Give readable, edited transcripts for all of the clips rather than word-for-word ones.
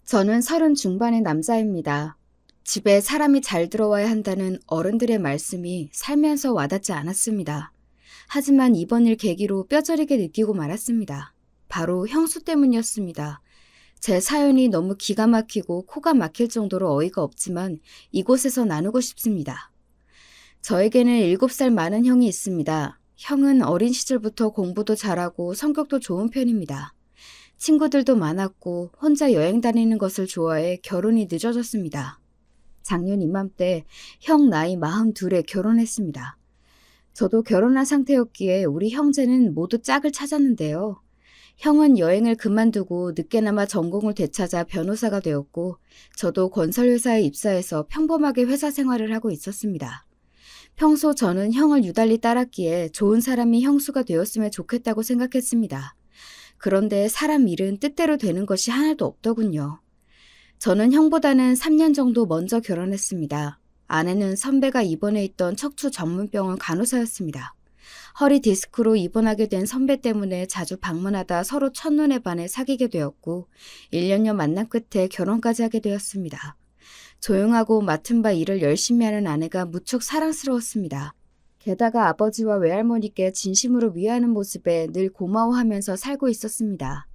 저는 30 중반의 남자입니다. 집에 사람이 잘 들어와야 한다는 어른들의 말씀이 살면서 와닿지 않았습니다. 하지만 이번 일 계기로 뼈저리게 느끼고 말았습니다. 바로 형수 때문이었습니다. 제 사연이 너무 기가 막히고 코가 막힐 정도로 어이가 없지만 이곳에서 나누고 싶습니다. 저에게는 7살 많은 형이 있습니다. 형은 어린 시절부터 공부도 잘하고 성격도 좋은 편입니다. 친구들도 많았고 혼자 여행 다니는 것을 좋아해 결혼이 늦어졌습니다. 작년 이맘때 형 나이 42에 결혼했습니다. 저도 결혼한 상태였기에 우리 형제는 모두 짝을 찾았는데요. 형은 여행을 그만두고 늦게나마 전공을 되찾아 변호사가 되었고 저도 건설회사에 입사해서 평범하게 회사 생활을 하고 있었습니다. 평소 저는 형을 유달리 따랐기에 좋은 사람이 형수가 되었으면 좋겠다고 생각했습니다. 그런데 사람 일은 뜻대로 되는 것이 하나도 없더군요. 저는 형보다는 3년 정도 먼저 결혼했습니다. 아내는 선배가 입원해 있던 척추 전문병원 간호사였습니다. 허리 디스크로 입원하게 된 선배 때문에 자주 방문하다 서로 첫눈에 반해 사귀게 되었고 1년여 만남 끝에 결혼까지 하게 되었습니다. 조용하고 맡은 바 일을 열심히 하는 아내가 무척 사랑스러웠습니다. 게다가 아버지와 외할머니께 진심으로 위하는 모습에 늘 고마워하면서 살고 있었습니다.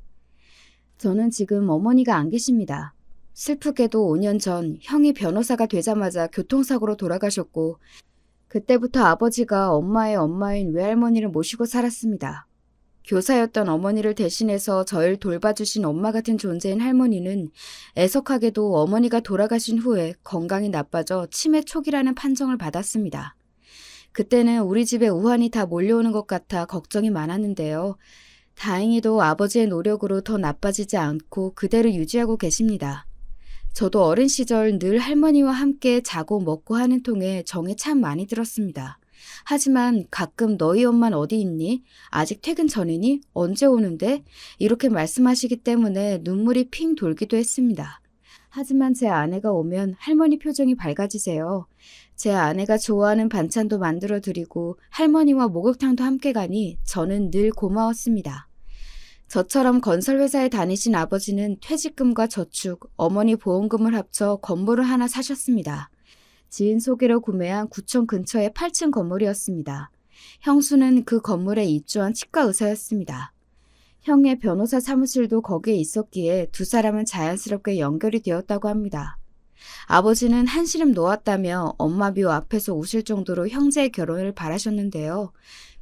저는 지금 어머니가 안 계십니다. 슬프게도 5년 전 형이 변호사가 되자마자 교통사고로 돌아가셨고 그때부터 아버지가 엄마의 엄마인 외할머니를 모시고 살았습니다. 교사였던 어머니를 대신해서 저를 돌봐주신 엄마 같은 존재인 할머니는 애석하게도 어머니가 돌아가신 후에 건강이 나빠져 치매 초기라는 판정을 받았습니다. 그때는 우리 집에 우환이 다 몰려오는 것 같아 걱정이 많았는데요. 다행히도 아버지의 노력으로 더 나빠지지 않고 그대로 유지하고 계십니다. 저도 어린 시절 늘 할머니와 함께 자고 먹고 하는 통에 정이 참 많이 들었습니다. 하지만 가끔 너희 엄마는 어디 있니? 아직 퇴근 전이니? 언제 오는데? 이렇게 말씀하시기 때문에 눈물이 핑 돌기도 했습니다. 하지만 제 아내가 오면 할머니 표정이 밝아지세요. 제 아내가 좋아하는 반찬도 만들어 드리고 할머니와 목욕탕도 함께 가니 저는 늘 고마웠습니다. 저처럼 건설회사에 다니신 아버지는 퇴직금과 저축, 어머니 보험금을 합쳐 건물을 하나 사셨습니다. 지인 소개로 구매한 구청 근처의 8층 건물이었습니다. 형수는 그 건물에 입주한 치과 의사였습니다. 형의 변호사 사무실도 거기에 있었기에 두 사람은 자연스럽게 연결이 되었다고 합니다. 아버지는 한시름 놓았다며 엄마 묘 앞에서 우실 정도로 형제의 결혼을 바라셨는데요.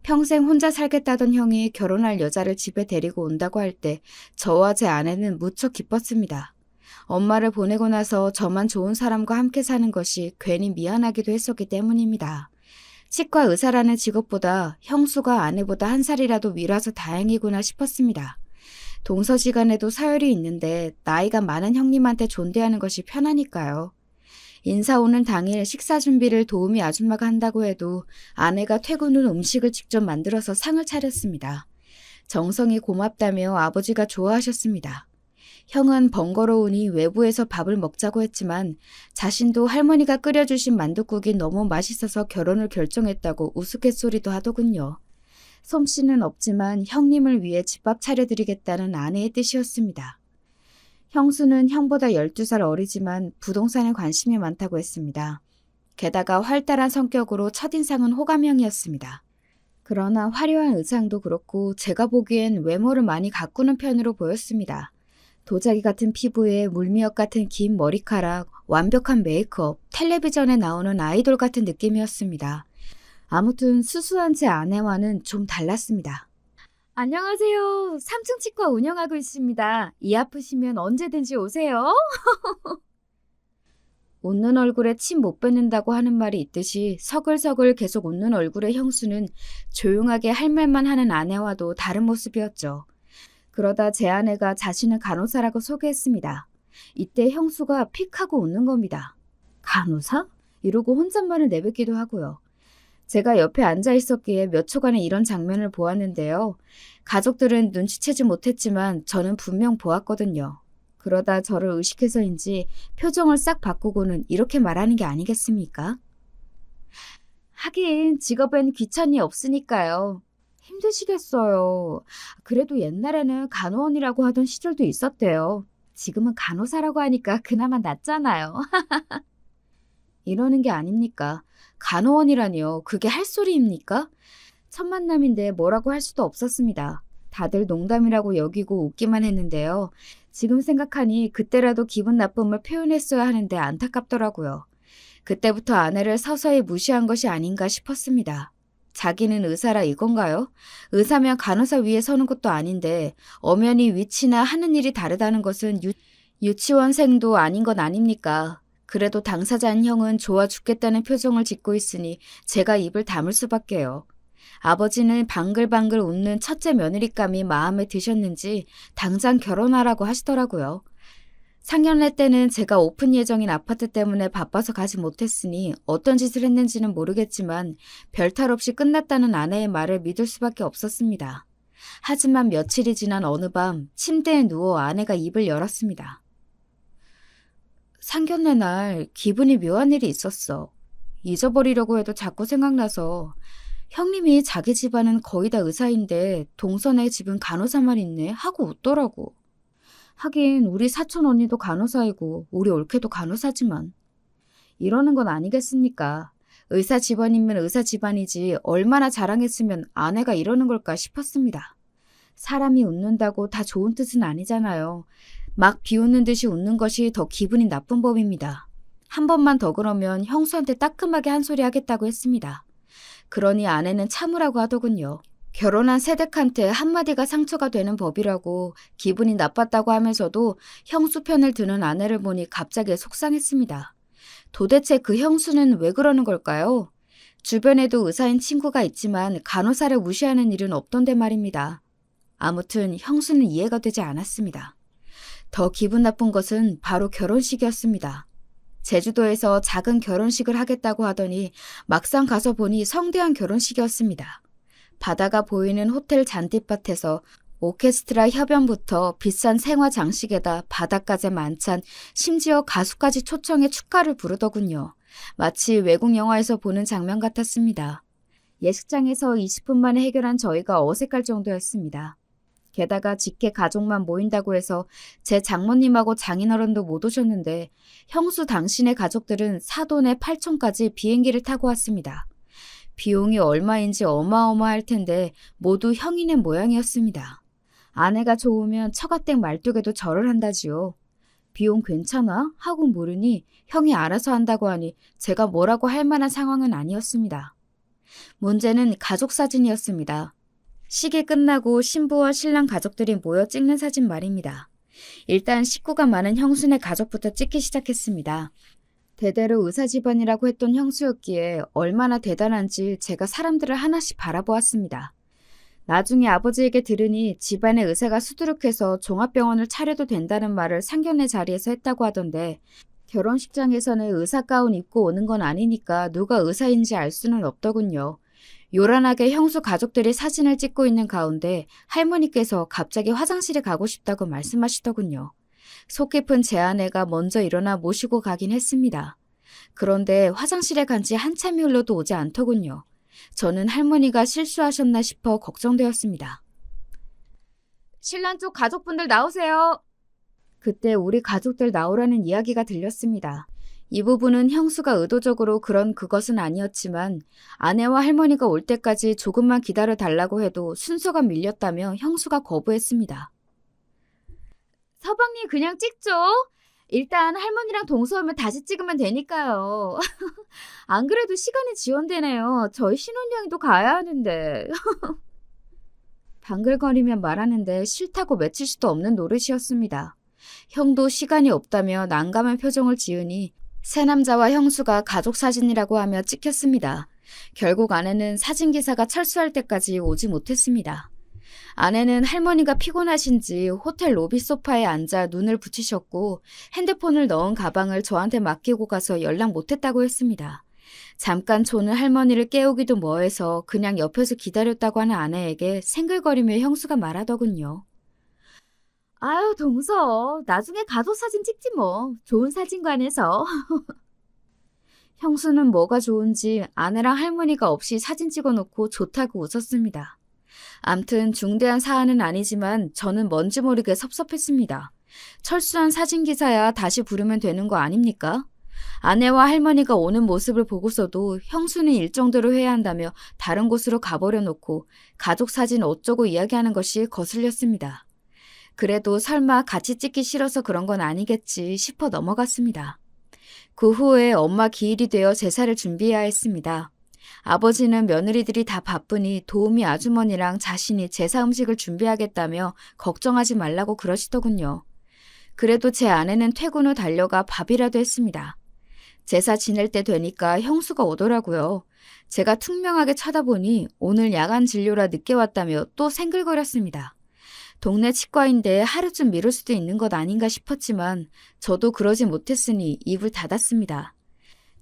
평생 혼자 살겠다던 형이 결혼할 여자를 집에 데리고 온다고 할 때 저와 제 아내는 무척 기뻤습니다. 엄마를 보내고 나서 저만 좋은 사람과 함께 사는 것이 괜히 미안하기도 했었기 때문입니다. 치과 의사라는 직업보다 형수가 아내보다 한 살이라도 위라서 다행이구나 싶었습니다. 동서지간에도 서열이 있는데 나이가 많은 형님한테 존대하는 것이 편하니까요. 인사 오는 당일 식사 준비를 도우미 아줌마가 한다고 해도 아내가 퇴근 후 음식을 직접 만들어서 상을 차렸습니다. 정성이 고맙다며 아버지가 좋아하셨습니다. 형은 번거로우니 외부에서 밥을 먹자고 했지만 자신도 할머니가 끓여주신 만둣국이 너무 맛있어서 결혼을 결정했다고 우스갯소리도 하더군요. 솜씨는 없지만 형님을 위해 집밥 차려드리겠다는 아내의 뜻이었습니다. 형수는 형보다 12살 어리지만 부동산에 관심이 많다고 했습니다. 게다가 활달한 성격으로 첫인상은 호감형이었습니다. 그러나 화려한 의상도 그렇고 제가 보기엔 외모를 많이 가꾸는 편으로 보였습니다. 도자기 같은 피부에 물미역 같은 긴 머리카락, 완벽한 메이크업, 텔레비전에 나오는 아이돌 같은 느낌이었습니다. 아무튼 수수한 제 아내와는 좀 달랐습니다. 안녕하세요. 3층 치과 운영하고 있습니다. 이 아프시면 언제든지 오세요. 웃는 얼굴에 침 못 뱉는다고 하는 말이 있듯이 서글서글 계속 웃는 얼굴의 형수는 조용하게 할 말만 하는 아내와도 다른 모습이었죠. 그러다 제 아내가 자신을 간호사라고 소개했습니다. 이때 형수가 픽 하고 웃는 겁니다. 간호사? 이러고 혼잣말을 내뱉기도 하고요. 제가 옆에 앉아 있었기에 몇 초간의 이런 장면을 보았는데요. 가족들은 눈치채지 못했지만 저는 분명 보았거든요. 그러다 저를 의식해서인지 표정을 싹 바꾸고는 이렇게 말하는 게 아니겠습니까? 하긴 직업엔 귀천이 없으니까요. 힘드시겠어요. 그래도 옛날에는 간호원이라고 하던 시절도 있었대요. 지금은 간호사라고 하니까 그나마 낫잖아요. 이러는 게 아닙니까? 간호원이라니요. 그게 할 소리입니까? 첫 만남인데 뭐라고 할 수도 없었습니다. 다들 농담이라고 여기고 웃기만 했는데요. 지금 생각하니 그때라도 기분 나쁨을 표현했어야 하는데 안타깝더라고요. 그때부터 아내를 서서히 무시한 것이 아닌가 싶었습니다. 자기는 의사라 이건가요? 의사면 간호사 위에 서는 것도 아닌데 엄연히 위치나 하는 일이 다르다는 것은 유치원생도 아닌 건 아닙니까? 그래도 당사자인 형은 좋아 죽겠다는 표정을 짓고 있으니 제가 입을 다물 수밖에요. 아버지는 방글방글 웃는 첫째 며느리감이 마음에 드셨는지 당장 결혼하라고 하시더라고요. 상견례 때는 제가 오픈 예정인 아파트 때문에 바빠서 가지 못했으니 어떤 짓을 했는지는 모르겠지만 별탈 없이 끝났다는 아내의 말을 믿을 수밖에 없었습니다. 하지만 며칠이 지난 어느 밤 침대에 누워 아내가 입을 열었습니다. 상견례 날 기분이 묘한 일이 있었어. 잊어버리려고 해도 자꾸 생각나서 형님이 자기 집안은 거의 다 의사인데 동선의 집은 간호사만 있네 하고 웃더라고. 하긴 우리 사촌 언니도 간호사이고 우리 올케도 간호사지만 이러는 건 아니겠습니까? 의사 집안이면 의사 집안이지 얼마나 자랑했으면 아내가 이러는 걸까 싶었습니다. 사람이 웃는다고 다 좋은 뜻은 아니잖아요. 막 비웃는 듯이 웃는 것이 더 기분이 나쁜 법입니다. 한 번만 더 그러면 형수한테 따끔하게 한 소리 하겠다고 했습니다. 그러니 아내는 참으라고 하더군요. 결혼한 새댁한테 한마디가 상처가 되는 법이라고 기분이 나빴다고 하면서도 형수 편을 드는 아내를 보니 갑자기 속상했습니다. 도대체 그 형수는 왜 그러는 걸까요? 주변에도 의사인 친구가 있지만 간호사를 무시하는 일은 없던데 말입니다. 아무튼 형수는 이해가 되지 않았습니다. 더 기분 나쁜 것은 바로 결혼식이었습니다. 제주도에서 작은 결혼식을 하겠다고 하더니 막상 가서 보니 성대한 결혼식이었습니다. 바다가 보이는 호텔 잔디밭에서 오케스트라 협연부터 비싼 생화 장식에다 바다까지 만찬, 심지어 가수까지 초청해 축가를 부르더군요. 마치 외국 영화에서 보는 장면 같았습니다. 예식장에서 20분 만에 해결한 저희가 어색할 정도였습니다. 게다가 직계 가족만 모인다고 해서 제 장모님하고 장인어른도 못 오셨는데 형수 당신의 가족들은 사돈의 8촌까지 비행기를 타고 왔습니다. 비용이 얼마인지 어마어마할 텐데 모두 형이네 모양이었습니다. 아내가 좋으면 처가댁 말뚝에도 절을 한다지요. 비용 괜찮아? 하고 물으니 형이 알아서 한다고 하니 제가 뭐라고 할 만한 상황은 아니었습니다. 문제는 가족 사진이었습니다. 식이 끝나고 신부와 신랑 가족들이 모여 찍는 사진 말입니다. 일단 식구가 많은 형수네 가족부터 찍기 시작했습니다. 대대로 의사 집안이라고 했던 형수였기에 얼마나 대단한지 제가 사람들을 하나씩 바라보았습니다. 나중에 아버지에게 들으니 집안의 의사가 수두룩해서 종합병원을 차려도 된다는 말을 상견례 자리에서 했다고 하던데 결혼식장에서는 의사 가운 입고 오는 건 아니니까 누가 의사인지 알 수는 없더군요. 요란하게 형수 가족들이 사진을 찍고 있는 가운데 할머니께서 갑자기 화장실에 가고 싶다고 말씀하시더군요. 속 깊은 제 아내가 먼저 일어나 모시고 가긴 했습니다. 그런데 화장실에 간 지 한참이 흘러도 오지 않더군요. 저는 할머니가 실수하셨나 싶어 걱정되었습니다. 신랑 쪽 가족분들 나오세요. 그때 우리 가족들 나오라는 이야기가 들렸습니다. 이 부분은 형수가 의도적으로 그런 그것은 아니었지만 아내와 할머니가 올 때까지 조금만 기다려 달라고 해도 순서가 밀렸다며 형수가 거부했습니다. 서방님 그냥 찍죠. 일단 할머니랑 동서오면 다시 찍으면 되니까요. 안 그래도 시간이 지연되네요. 저희 신혼여행도 가야 하는데. 방글거리며 말하는데 싫다고 맺힐 수도 없는 노릇이었습니다. 형도 시간이 없다며 난감한 표정을 지으니 새 남자와 형수가 가족 사진이라고 하며 찍혔습니다. 결국 아내는 사진기사가 철수할 때까지 오지 못했습니다. 아내는 할머니가 피곤하신지 호텔 로비 소파에 앉아 눈을 붙이셨고 핸드폰을 넣은 가방을 저한테 맡기고 가서 연락 못했다고 했습니다. 잠깐 조는 할머니를 깨우기도 뭐해서 그냥 옆에서 기다렸다고 하는 아내에게 생글거리며 형수가 말하더군요. 아유 동서 나중에 가족 사진 찍지 뭐. 좋은 사진관에서. 형수는 뭐가 좋은지 아내랑 할머니가 없이 사진 찍어놓고 좋다고 웃었습니다. 암튼 중대한 사안은 아니지만 저는 뭔지 모르게 섭섭했습니다. 철수한 사진기사야 다시 부르면 되는 거 아닙니까? 아내와 할머니가 오는 모습을 보고서도 형수는 일정대로 해야 한다며 다른 곳으로 가버려 놓고 가족 사진 어쩌고 이야기하는 것이 거슬렸습니다. 그래도 설마 같이 찍기 싫어서 그런 건 아니겠지 싶어 넘어갔습니다. 그 후에 엄마 기일이 되어 제사를 준비해야 했습니다. 아버지는 며느리들이 다 바쁘니 도우미 아주머니랑 자신이 제사 음식을 준비하겠다며 걱정하지 말라고 그러시더군요. 그래도 제 아내는 퇴근 후 달려가 밥이라도 했습니다. 제사 지낼 때 되니까 형수가 오더라고요. 제가 퉁명하게 쳐다보니 오늘 야간 진료라 늦게 왔다며 또 생글거렸습니다. 동네 치과인데 하루쯤 미룰 수도 있는 것 아닌가 싶었지만 저도 그러지 못했으니 입을 닫았습니다.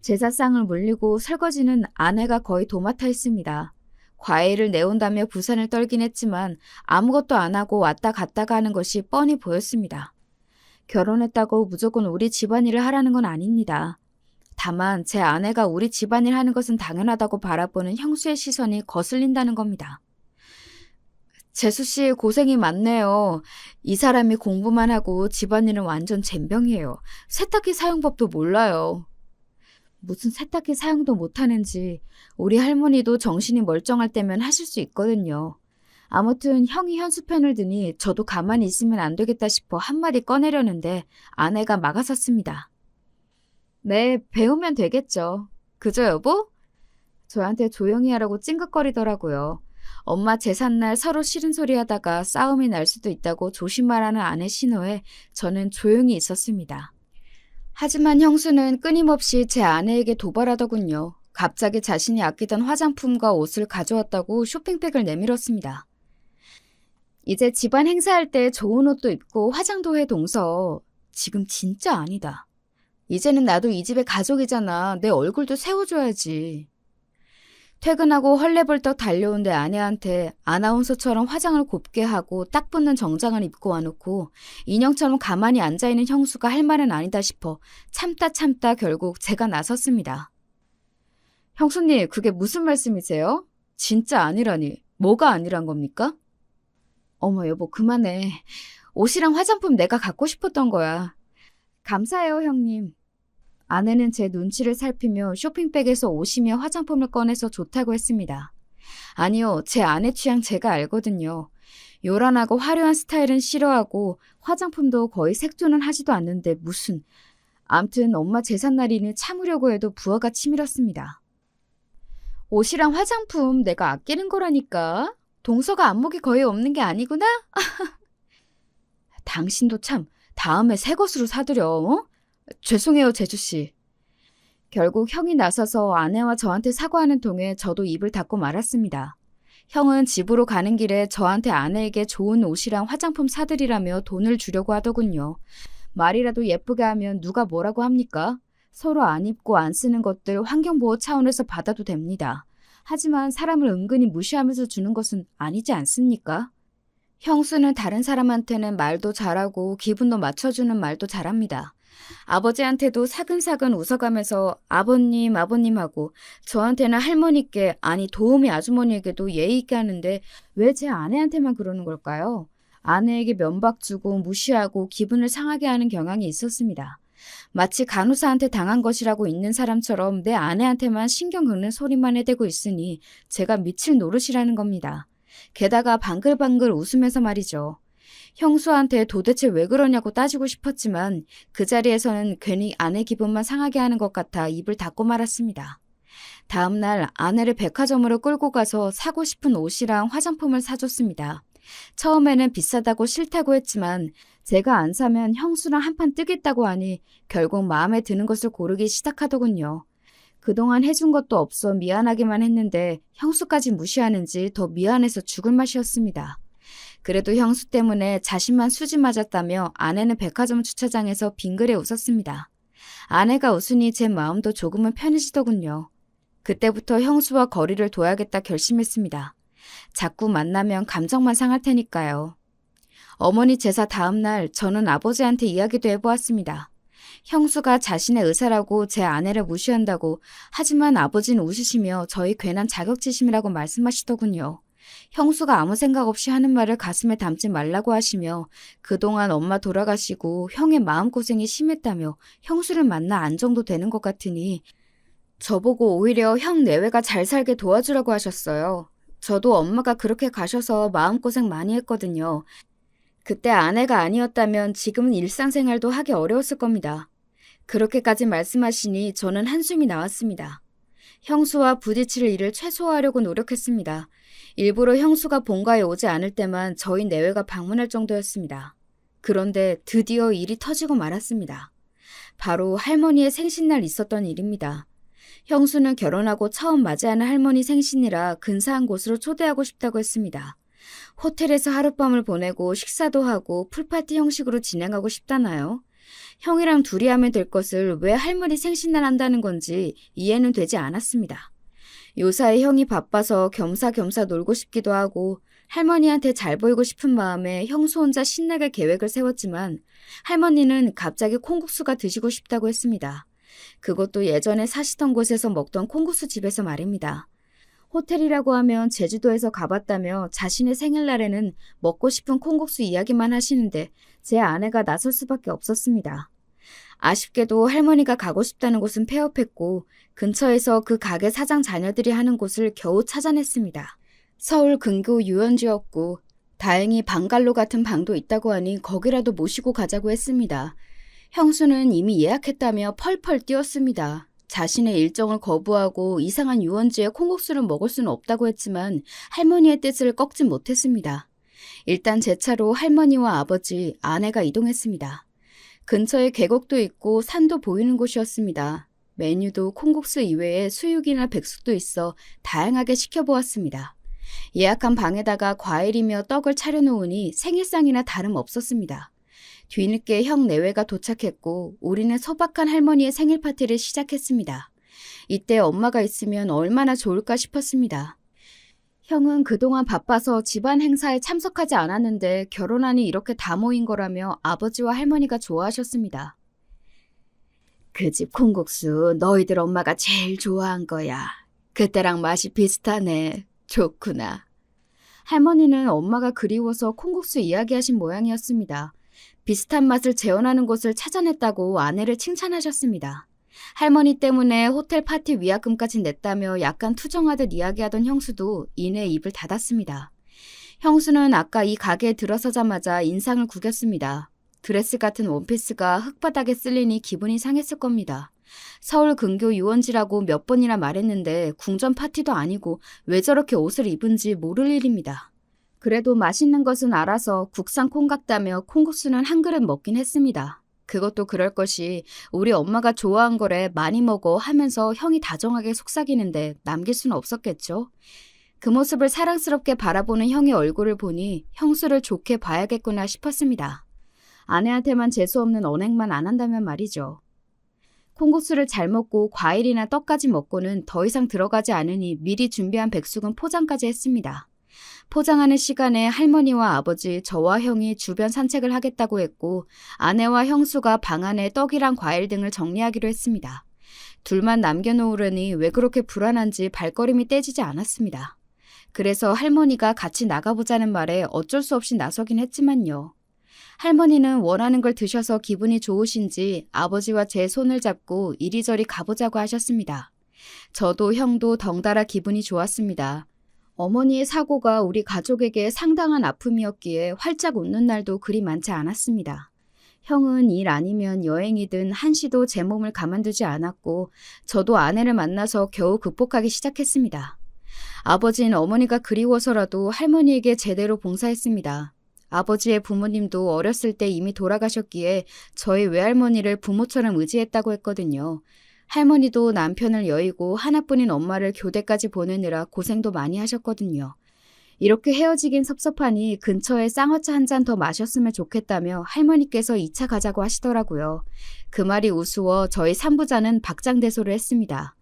제사상을 물리고 설거지는 아내가 거의 도맡아 했습니다. 과일을 내온다며 부산을 떨긴 했지만 아무것도 안 하고 왔다 갔다가 하는 것이 뻔히 보였습니다. 결혼했다고 무조건 우리 집안일을 하라는 건 아닙니다. 다만 제 아내가 우리 집안일 하는 것은 당연하다고 바라보는 형수의 시선이 거슬린다는 겁니다. 재수 씨 고생이 많네요. 이 사람이 공부만 하고 집안일은 완전 젬병이에요. 세탁기 사용법도 몰라요. 무슨 세탁기 사용도 못하는지 우리 할머니도 정신이 멀쩡할 때면 하실 수 있거든요. 아무튼 형이 현수펜을 드니 저도 가만히 있으면 안 되겠다 싶어 한마디 꺼내려는데 아내가 막아섰습니다. 네, 배우면 되겠죠. 그죠, 여보? 저한테 조용히 하라고 찡긋거리더라고요. 엄마 제삿날 서로 싫은 소리 하다가 싸움이 날 수도 있다고 조심하라는 아내 신호에 저는 조용히 있었습니다. 하지만 형수는 끊임없이 제 아내에게 도발하더군요. 갑자기 자신이 아끼던 화장품과 옷을 가져왔다고 쇼핑백을 내밀었습니다. 이제 집안 행사할 때 좋은 옷도 입고 화장도 해 동서. 지금 진짜 아니다. 이제는 나도 이 집의 가족이잖아. 내 얼굴도 세워줘야지. 퇴근하고 헐레벌떡 달려온 내 아내한테 아나운서처럼 화장을 곱게 하고 딱 붙는 정장을 입고 와놓고 인형처럼 가만히 앉아있는 형수가 할 말은 아니다 싶어 참다 결국 제가 나섰습니다. 형수님, 그게 무슨 말씀이세요? 진짜 아니라니. 뭐가 아니란 겁니까? 어머 여보 그만해. 옷이랑 화장품 내가 갖고 싶었던 거야. 감사해요 형님. 아내는 제 눈치를 살피며 쇼핑백에서 옷이며 화장품을 꺼내서 좋다고 했습니다. 아니요, 제 아내 취향 제가 알거든요. 요란하고 화려한 스타일은 싫어하고 화장품도 거의 색조는 하지도 않는데 무슨. 암튼 엄마 제삿날이니 참으려고 해도 부하가 치밀었습니다. 옷이랑 화장품 내가 아끼는 거라니까. 동서가 안목이 거의 없는 게 아니구나? 당신도 참 다음에 새 것으로 사드려. 어? 죄송해요, 제주씨. 결국 형이 나서서 아내와 저한테 사과하는 통에 저도 입을 닫고 말았습니다. 형은 집으로 가는 길에 저한테 아내에게 좋은 옷이랑 화장품 사드리라며 돈을 주려고 하더군요. 말이라도 예쁘게 하면 누가 뭐라고 합니까? 서로 안 입고 안 쓰는 것들 환경보호 차원에서 받아도 됩니다. 하지만 사람을 은근히 무시하면서 주는 것은 아니지 않습니까? 형수는 다른 사람한테는 말도 잘하고 기분도 맞춰주는 말도 잘합니다. 아버지한테도 사근사근 웃어가면서 아버님 하고 저한테는 할머니께 아니 도우미 아주머니에게도 예의 있게 하는데 왜 제 아내한테만 그러는 걸까요? 아내에게 면박 주고 무시하고 기분을 상하게 하는 경향이 있었습니다. 마치 간호사한테 당한 것이라고 있는 사람처럼 내 아내한테만 신경 긁는 소리만 해대고 있으니 제가 미칠 노릇이라는 겁니다. 게다가 방글방글 웃으면서 말이죠. 형수한테 도대체 왜 그러냐고 따지고 싶었지만 그 자리에서는 괜히 아내 기분만 상하게 하는 것 같아 입을 닫고 말았습니다. 다음 날 아내를 백화점으로 끌고 가서 사고 싶은 옷이랑 화장품을 사줬습니다. 처음에는 비싸다고 싫다고 했지만 제가 안 사면 형수랑 한판 뜨겠다고 하니 결국 마음에 드는 것을 고르기 시작하더군요. 그동안 해준 것도 없어 미안하기만 했는데 형수까지 무시하는지 더 미안해서 죽을 맛이었습니다. 그래도 형수 때문에 자신만 수지 맞았다며 아내는 백화점 주차장에서 빙그레 웃었습니다. 아내가 웃으니 제 마음도 조금은 편해지더군요. 그때부터 형수와 거리를 둬야겠다 결심했습니다. 자꾸 만나면 감정만 상할 테니까요. 어머니 제사 다음 날 저는 아버지한테 이야기도 해보았습니다. 형수가 자신의 의사라고 제 아내를 무시한다고 하지만 아버지는 웃으시며 저희 괜한 자격지심이라고 말씀하시더군요. 형수가 아무 생각 없이 하는 말을 가슴에 담지 말라고 하시며 그동안 엄마 돌아가시고 형의 마음고생이 심했다며 형수를 만나 안정도 되는 것 같으니 저보고 오히려 형 내외가 잘 살게 도와주라고 하셨어요. 저도 엄마가 그렇게 가셔서 마음고생 많이 했거든요. 그때 아내가 아니었다면 지금은 일상생활도 하기 어려웠을 겁니다. 그렇게까지 말씀하시니 저는 한숨이 나왔습니다. 형수와 부딪힐 일을 최소화하려고 노력했습니다. 일부러 형수가 본가에 오지 않을 때만 저희 내외가 방문할 정도였습니다. 그런데 드디어 일이 터지고 말았습니다. 바로 할머니의 생신날 있었던 일입니다. 형수는 결혼하고 처음 맞이하는 할머니 생신이라 근사한 곳으로 초대하고 싶다고 했습니다. 호텔에서 하룻밤을 보내고 식사도 하고 풀파티 형식으로 진행하고 싶다나요? 형이랑 둘이 하면 될 것을 왜 할머니 생신날 한다는 건지 이해는 되지 않았습니다. 요사이 형이 바빠서 겸사겸사 놀고 싶기도 하고 할머니한테 잘 보이고 싶은 마음에 형수 혼자 신나게 계획을 세웠지만 할머니는 갑자기 콩국수가 드시고 싶다고 했습니다. 그것도 예전에 사시던 곳에서 먹던 콩국수 집에서 말입니다. 호텔이라고 하면 제주도에서 가봤다며 자신의 생일날에는 먹고 싶은 콩국수 이야기만 하시는데 제 아내가 나설 수밖에 없었습니다. 아쉽게도 할머니가 가고 싶다는 곳은 폐업했고 근처에서 그 가게 사장 자녀들이 하는 곳을 겨우 찾아냈습니다. 서울 근교 유원지였고 다행히 방갈로 같은 방도 있다고 하니 거기라도 모시고 가자고 했습니다. 형수는 이미 예약했다며 펄펄 뛰었습니다. 자신의 일정을 거부하고 이상한 유원지에 콩국수를 먹을 수는 없다고 했지만 할머니의 뜻을 꺾지 못했습니다. 일단 제 차로 할머니와 아버지, 아내가 이동했습니다. 근처에 계곡도 있고 산도 보이는 곳이었습니다. 메뉴도 콩국수 이외에 수육이나 백숙도 있어 다양하게 시켜보았습니다. 예약한 방에다가 과일이며 떡을 차려놓으니 생일상이나 다름없었습니다. 뒤늦게 형 내외가 도착했고 우리는 소박한 할머니의 생일 파티를 시작했습니다. 이때 엄마가 있으면 얼마나 좋을까 싶었습니다. 형은 그동안 바빠서 집안 행사에 참석하지 않았는데 결혼하니 이렇게 다 모인 거라며 아버지와 할머니가 좋아하셨습니다. 그 집 콩국수 너희들 엄마가 제일 좋아한 거야. 그때랑 맛이 비슷하네. 좋구나. 할머니는 엄마가 그리워서 콩국수 이야기하신 모양이었습니다. 비슷한 맛을 재현하는 곳을 찾아냈다고 아내를 칭찬하셨습니다. 할머니 때문에 호텔 파티 위약금까지 냈다며 약간 투정하듯 이야기하던 형수도 이내 입을 닫았습니다. 형수는 아까 이 가게에 들어서자마자 인상을 구겼습니다. 드레스 같은 원피스가 흙바닥에 쓸리니 기분이 상했을 겁니다. 서울 근교 유원지라고 몇 번이나 말했는데 궁전 파티도 아니고 왜 저렇게 옷을 입은지 모를 일입니다. 그래도 맛있는 것은 알아서 국산 콩 같다며 콩국수는 한 그릇 먹긴 했습니다. 그것도 그럴 것이 우리 엄마가 좋아한 거래 많이 먹어 하면서 형이 다정하게 속삭이는데 남길 수는 없었겠죠. 그 모습을 사랑스럽게 바라보는 형의 얼굴을 보니 형수를 좋게 봐야겠구나 싶었습니다. 아내한테만 재수없는 언행만 안 한다면 말이죠. 콩국수를 잘 먹고 과일이나 떡까지 먹고는 더 이상 들어가지 않으니 미리 준비한 백숙은 포장까지 했습니다. 포장하는 시간에 할머니와 아버지, 저와 형이 주변 산책을 하겠다고 했고 아내와 형수가 방 안에 떡이랑 과일 등을 정리하기로 했습니다. 둘만 남겨놓으려니 왜 그렇게 불안한지 발걸음이 떼지지 않았습니다. 그래서 할머니가 같이 나가보자는 말에 어쩔 수 없이 나서긴 했지만요. 할머니는 원하는 걸 드셔서 기분이 좋으신지 아버지와 제 손을 잡고 이리저리 가보자고 하셨습니다. 저도 형도 덩달아 기분이 좋았습니다. 어머니의 사고가 우리 가족에게 상당한 아픔이었기에 활짝 웃는 날도 그리 많지 않았습니다. 형은 일 아니면 여행이든 한시도 제 몸을 가만두지 않았고 저도 아내를 만나서 겨우 극복하기 시작했습니다. 아버지는 어머니가 그리워서라도 할머니에게 제대로 봉사했습니다. 아버지의 부모님도 어렸을 때 이미 돌아가셨기에 저희 외할머니를 부모처럼 의지했다고 했거든요. 할머니도 남편을 여의고 하나뿐인 엄마를 교대까지 보내느라 고생도 많이 하셨거든요. 이렇게 헤어지긴 섭섭하니 근처에 쌍화차 한 잔 더 마셨으면 좋겠다며 할머니께서 2차 가자고 하시더라고요. 그 말이 우스워 저희 삼부자는 박장대소를 했습니다.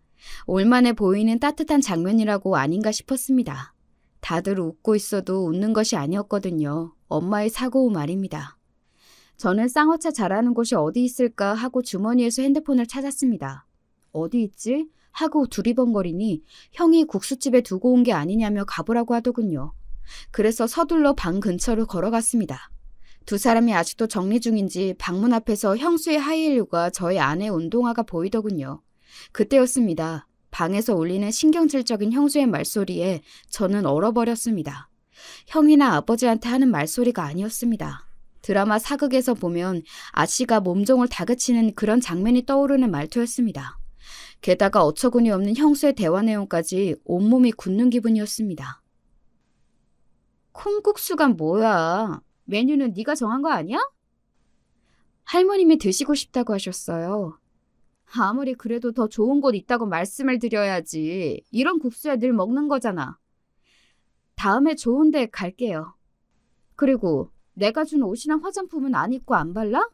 올만해 보이는 따뜻한 장면이라고 아닌가 싶었습니다. 다들 웃고 있어도 웃는 것이 아니었거든요. 엄마의 사고 후 말입니다. 저는 쌍화차 잘하는 곳이 어디 있을까 하고 주머니에서 핸드폰을 찾았습니다. 어디 있지? 하고 두리번거리니 형이 국수집에 두고 온 게 아니냐며 가보라고 하더군요. 그래서 서둘러 방 근처로 걸어갔습니다. 두 사람이 아직도 정리 중인지 방문 앞에서 형수의 하이힐과 저희 아내의 운동화가 보이더군요. 그때였습니다. 방에서 울리는 신경질적인 형수의 말소리에 저는 얼어버렸습니다. 형이나 아버지한테 하는 말소리가 아니었습니다. 드라마 사극에서 보면 아씨가 몸종을 다그치는 그런 장면이 떠오르는 말투였습니다. 게다가 어처구니 없는 형수의 대화 내용까지 온몸이 굳는 기분이었습니다. 콩국수가 뭐야? 메뉴는 네가 정한 거 아니야? 할머님이 드시고 싶다고 하셨어요. 아무리 그래도 더 좋은 곳 있다고 말씀을 드려야지. 이런 국수야 늘 먹는 거잖아. 다음에 좋은 데 갈게요. 그리고 내가 준 옷이랑 화장품은 안 입고 안 발라?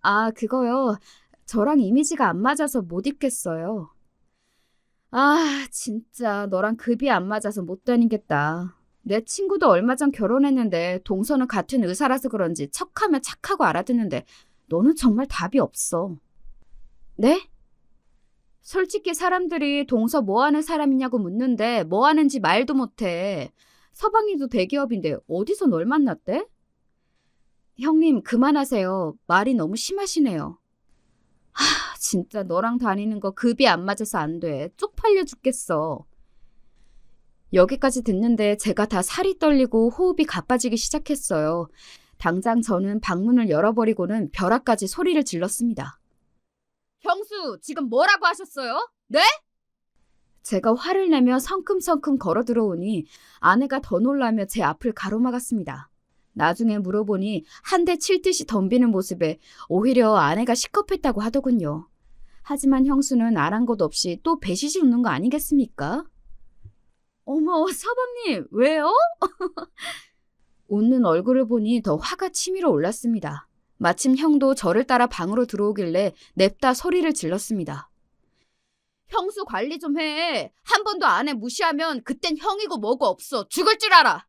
아, 그거요. 저랑 이미지가 안 맞아서 못 입겠어요. 아, 진짜 너랑 급이 안 맞아서 못 다니겠다. 내 친구도 얼마 전 결혼했는데 동서는 같은 의사라서 그런지 척하면 착하고 알아듣는데 너는 정말 답이 없어. 네? 솔직히 사람들이 동서 뭐 하는 사람이냐고 묻는데 뭐 하는지 말도 못해. 서방님도 대기업인데 어디서 널 만났대? 형님 그만하세요. 말이 너무 심하시네요. 진짜 너랑 다니는 거 급이 안 맞아서 안 돼. 쪽팔려 죽겠어. 여기까지 듣는데 제가 다 살이 떨리고 호흡이 가빠지기 시작했어요. 당장 저는 방문을 열어버리고는 벼락까지 소리를 질렀습니다. 형수, 지금 뭐라고 하셨어요? 네? 제가 화를 내며 성큼성큼 걸어 들어오니 아내가 더 놀라며 제 앞을 가로막았습니다. 나중에 물어보니 한 대 칠 듯이 덤비는 모습에 오히려 아내가 시겁했다고 하더군요. 하지만 형수는 아랑곳 없이 또 배시시 웃는 거 아니겠습니까? 어머, 서방님, 왜요? 웃는 얼굴을 보니 더 화가 치밀어 올랐습니다. 마침 형도 저를 따라 방으로 들어오길래 냅다 소리를 질렀습니다. 형수 관리 좀 해. 한 번도 아내 무시하면 그땐 형이고 뭐고 없어. 죽을 줄 알아.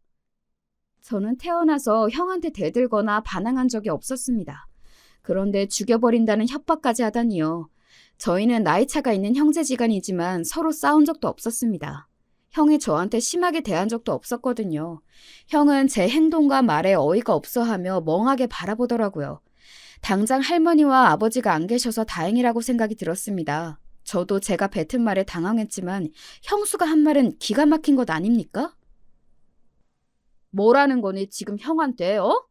저는 태어나서 형한테 대들거나 반항한 적이 없었습니다. 그런데 죽여버린다는 협박까지 하다니요. 저희는 나이차가 있는 형제지간이지만 서로 싸운 적도 없었습니다. 형이 저한테 심하게 대한 적도 없었거든요. 형은 제 행동과 말에 어이가 없어하며 멍하게 바라보더라고요. 당장 할머니와 아버지가 안 계셔서 다행이라고 생각이 들었습니다. 저도 제가 뱉은 말에 당황했지만 형수가 한 말은 기가 막힌 것 아닙니까? 뭐라는 거니 지금 형한테, 어?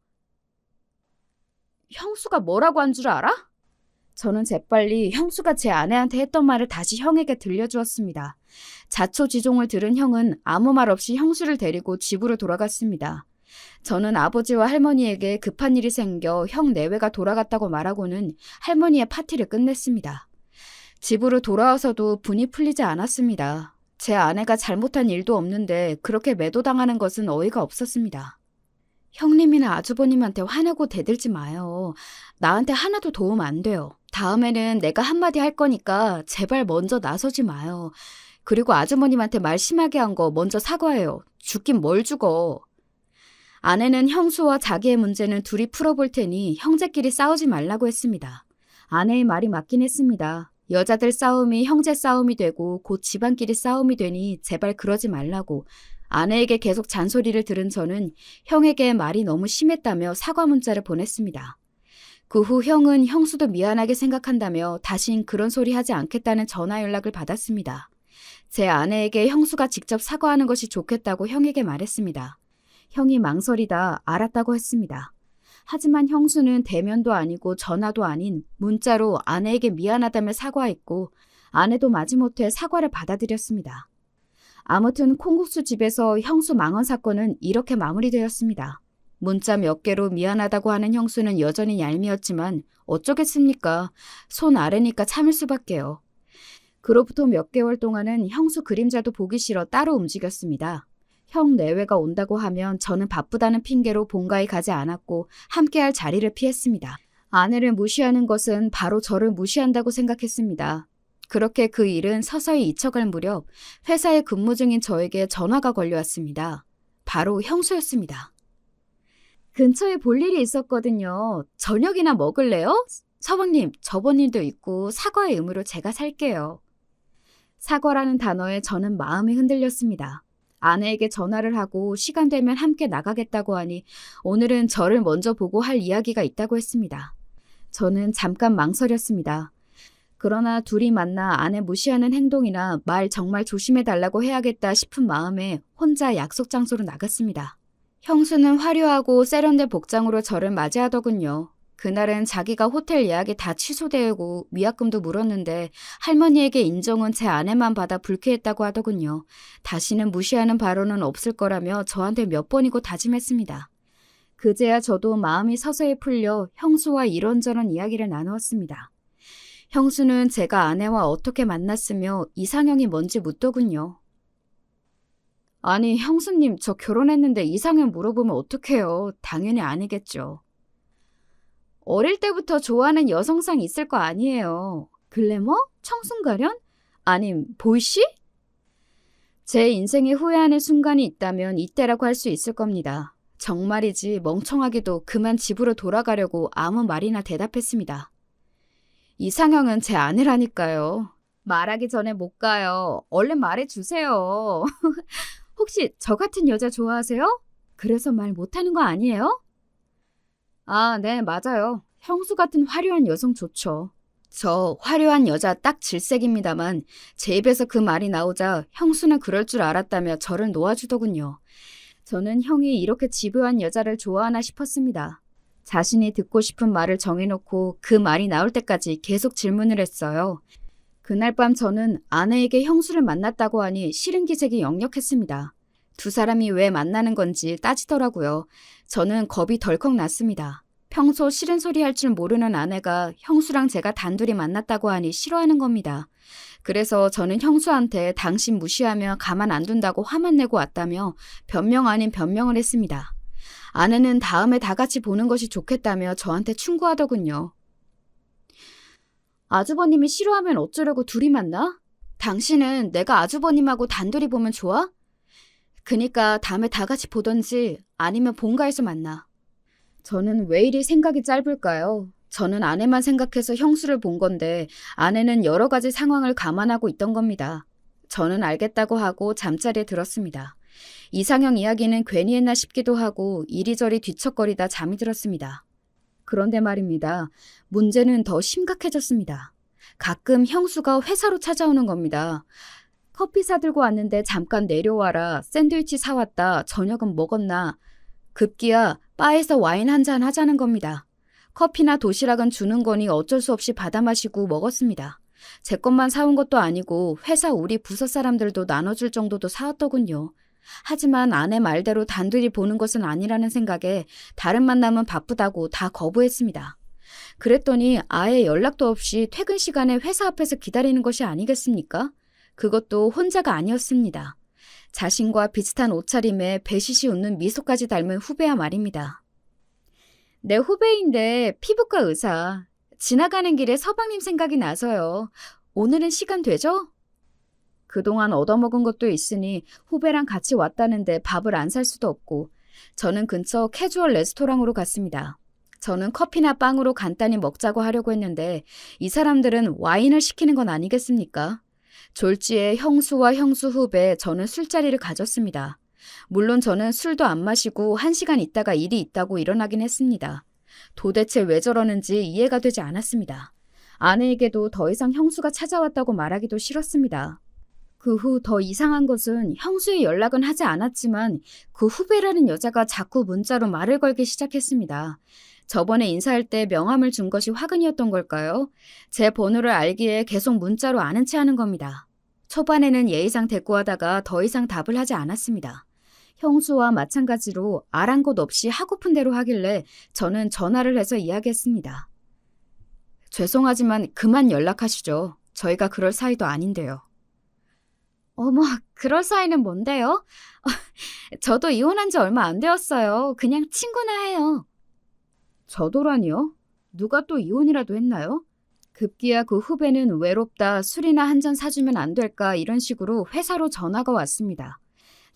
형수가 뭐라고 한 줄 알아? 저는 재빨리 형수가 제 아내한테 했던 말을 다시 형에게 들려주었습니다. 자초지종을 들은 형은 아무 말 없이 형수를 데리고 집으로 돌아갔습니다. 저는 아버지와 할머니에게 급한 일이 생겨 형 내외가 돌아갔다고 말하고는 할머니의 파티를 끝냈습니다. 집으로 돌아와서도 분이 풀리지 않았습니다. 제 아내가 잘못한 일도 없는데 그렇게 매도당하는 것은 어이가 없었습니다. 형님이나 아주버님한테 화내고 대들지 마요. 나한테 하나도 도움 안 돼요. 다음에는 내가 한마디 할 거니까 제발 먼저 나서지 마요. 그리고 아주머님한테 말 심하게 한 거 먼저 사과해요. 죽긴 뭘 죽어. 아내는 형수와 자기의 문제는 둘이 풀어볼 테니 형제끼리 싸우지 말라고 했습니다. 아내의 말이 맞긴 했습니다. 여자들 싸움이 형제 싸움이 되고 곧 집안끼리 싸움이 되니 제발 그러지 말라고. 아내에게 계속 잔소리를 들은 저는 형에게 말이 너무 심했다며 사과 문자를 보냈습니다. 그 후 형은 형수도 미안하게 생각한다며 다신 그런 소리 하지 않겠다는 전화 연락을 받았습니다. 제 아내에게 형수가 직접 사과하는 것이 좋겠다고 형에게 말했습니다. 형이 망설이다 알았다고 했습니다. 하지만 형수는 대면도 아니고 전화도 아닌 문자로 아내에게 미안하다며 사과했고 아내도 마지못해 사과를 받아들였습니다. 아무튼 콩국수 집에서 형수 망언 사건은 이렇게 마무리되었습니다. 문자 몇 개로 미안하다고 하는 형수는 여전히 얄미웠지만 어쩌겠습니까? 손 아래니까 참을 수밖에요. 그로부터 몇 개월 동안은 형수 그림자도 보기 싫어 따로 움직였습니다. 형 내외가 온다고 하면 저는 바쁘다는 핑계로 본가에 가지 않았고 함께할 자리를 피했습니다. 아내를 무시하는 것은 바로 저를 무시한다고 생각했습니다. 그렇게 그 일은 서서히 잊혀갈 무렵 회사에 근무 중인 저에게 전화가 걸려왔습니다. 바로 형수였습니다. 근처에 볼 일이 있었거든요. 저녁이나 먹을래요? 서방님, 저번 일도 있고 사과의 의무로 제가 살게요. 사과라는 단어에 저는 마음이 흔들렸습니다. 아내에게 전화를 하고 시간 되면 함께 나가겠다고 하니 오늘은 저를 먼저 보고 할 이야기가 있다고 했습니다. 저는 잠깐 망설였습니다. 그러나 둘이 만나 아내 무시하는 행동이나 말 정말 조심해달라고 해야겠다 싶은 마음에 혼자 약속 장소로 나갔습니다. 형수는 화려하고 세련된 복장으로 저를 맞이하더군요. 그날은 자기가 호텔 예약이 다 취소되고 위약금도 물었는데 할머니에게 인정은 제 아내만 받아 불쾌했다고 하더군요. 다시는 무시하는 발언은 없을 거라며 저한테 몇 번이고 다짐했습니다. 그제야 저도 마음이 서서히 풀려 형수와 이런저런 이야기를 나누었습니다. 형수는 제가 아내와 어떻게 만났으며 이상형이 뭔지 묻더군요. 아니, 형수님, 저 결혼했는데 이상형 물어보면 어떡해요? 당연히 아니겠죠. 어릴 때부터 좋아하는 여성상 있을 거 아니에요. 글래머? 청순가련? 아님, 보이시? 제 인생에 후회하는 순간이 있다면 이때라고 할 수 있을 겁니다. 정말이지 멍청하게도 그만 집으로 돌아가려고 아무 말이나 대답했습니다. 이상형은 제 아내라니까요. 말하기 전에 못 가요. 얼른 말해주세요. 혹시 저 같은 여자 좋아하세요? 그래서 말 못하는 거 아니에요? 아, 네, 맞아요. 형수 같은 화려한 여성 좋죠. 저 화려한 여자 딱 질색입니다만 제 입에서 그 말이 나오자 형수는 그럴 줄 알았다며 저를 놓아주더군요. 저는 형이 이렇게 집요한 여자를 좋아하나 싶었습니다. 자신이 듣고 싶은 말을 정해놓고 그 말이 나올 때까지 계속 질문을 했어요. 그날 밤 저는 아내에게 형수를 만났다고 하니 싫은 기색이 역력했습니다. 두 사람이 왜 만나는 건지 따지더라고요. 저는 겁이 덜컥 났습니다. 평소 싫은 소리 할 줄 모르는 아내가 형수랑 제가 단둘이 만났다고 하니 싫어하는 겁니다. 그래서 저는 형수한테 당신 무시하며 가만 안 둔다고 화만 내고 왔다며 변명 아닌 변명을 했습니다. 아내는 다음에 다 같이 보는 것이 좋겠다며 저한테 충고하더군요. 아주버님이 싫어하면 어쩌려고 둘이 만나? 당신은 내가 아주버님하고 단둘이 보면 좋아? 그니까 다음에 다 같이 보던지 아니면 본가에서 만나. 저는 왜 이리 생각이 짧을까요? 저는 아내만 생각해서 형수를 본 건데 아내는 여러 가지 상황을 감안하고 있던 겁니다. 저는 알겠다고 하고 잠자리에 들었습니다. 이상형 이야기는 괜히 했나 싶기도 하고 이리저리 뒤척거리다 잠이 들었습니다. 그런데 말입니다. 문제는 더 심각해졌습니다. 가끔 형수가 회사로 찾아오는 겁니다. 커피 사들고 왔는데 잠깐 내려와라. 샌드위치 사왔다. 저녁은 먹었나. 급기야 바에서 와인 한잔 하자는 겁니다. 커피나 도시락은 주는 거니 어쩔 수 없이 받아 마시고 먹었습니다. 제 것만 사온 것도 아니고 회사 우리 부서 사람들도 나눠줄 정도도 사왔더군요. 하지만 아내 말대로 단둘이 보는 것은 아니라는 생각에 다른 만남은 바쁘다고 다 거부했습니다. 그랬더니 아예 연락도 없이 퇴근 시간에 회사 앞에서 기다리는 것이 아니겠습니까? 그것도 혼자가 아니었습니다. 자신과 비슷한 옷차림에 배시시 웃는 미소까지 닮은 후배야 말입니다. 내 후배인데 피부과 의사. 지나가는 길에 서방님 생각이 나서요. 오늘은 시간 되죠? 그동안 얻어먹은 것도 있으니 후배랑 같이 왔다는데 밥을 안 살 수도 없고 저는 근처 캐주얼 레스토랑으로 갔습니다. 저는 커피나 빵으로 간단히 먹자고 하려고 했는데 이 사람들은 와인을 시키는 건 아니겠습니까? 졸지에 형수와 형수 후배 저는 술자리를 가졌습니다. 물론 저는 술도 안 마시고 1시간 있다가 일이 있다고 일어나긴 했습니다. 도대체 왜 저러는지 이해가 되지 않았습니다. 아내에게도 더 이상 형수가 찾아왔다고 말하기도 싫었습니다. 그 후 더 이상한 것은 형수의 연락은 하지 않았지만 그 후배라는 여자가 자꾸 문자로 말을 걸기 시작했습니다. 저번에 인사할 때 명함을 준 것이 화근이었던 걸까요? 제 번호를 알기에 계속 문자로 아는 체 하는 겁니다. 초반에는 예의상 대꾸하다가 더 이상 답을 하지 않았습니다. 형수와 마찬가지로 아랑곳 없이 하고픈 대로 하길래 저는 전화를 해서 이야기했습니다. 죄송하지만 그만 연락하시죠. 저희가 그럴 사이도 아닌데요. 어머, 그럴 사이는 뭔데요? 저도 이혼한 지 얼마 안 되었어요. 그냥 친구나 해요. 저도라니요? 누가 또 이혼이라도 했나요? 급기야 그 후배는 외롭다, 술이나 한 잔 사주면 안 될까 이런 식으로 회사로 전화가 왔습니다.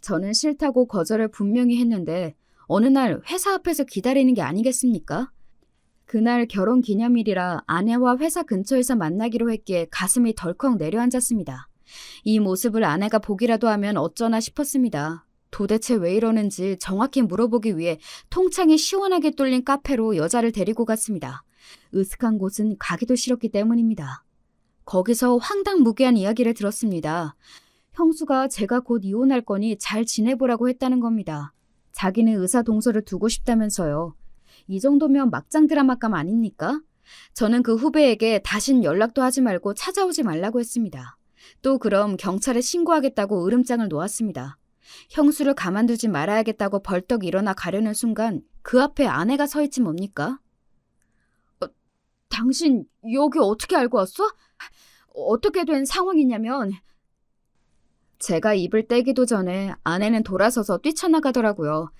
저는 싫다고 거절을 분명히 했는데 어느 날 회사 앞에서 기다리는 게 아니겠습니까? 그날 결혼 기념일이라 아내와 회사 근처에서 만나기로 했기에 가슴이 덜컥 내려앉았습니다. 이 모습을 아내가 보기라도 하면 어쩌나 싶었습니다. 도대체 왜 이러는지 정확히 물어보기 위해 통창이 시원하게 뚫린 카페로 여자를 데리고 갔습니다. 으슥한 곳은 가기도 싫었기 때문입니다. 거기서 황당무계한 이야기를 들었습니다. 형수가 제가 곧 이혼할 거니 잘 지내보라고 했다는 겁니다. 자기는 의사 동서를 두고 싶다면서요. 이 정도면 막장 드라마감 아닙니까? 저는 그 후배에게 다신 연락도 하지 말고 찾아오지 말라고 했습니다. 또 그럼 경찰에 신고하겠다고 으름장을 놓았습니다. 형수를 가만두지 말아야겠다고 벌떡 일어나 가려는 순간 그 앞에 아내가 서 있지 뭡니까? 당신 여기 어떻게 알고 왔어? 어떻게 된 상황이냐면 제가 입을 떼기도 전에 아내는 돌아서서 뛰쳐나가더라고요.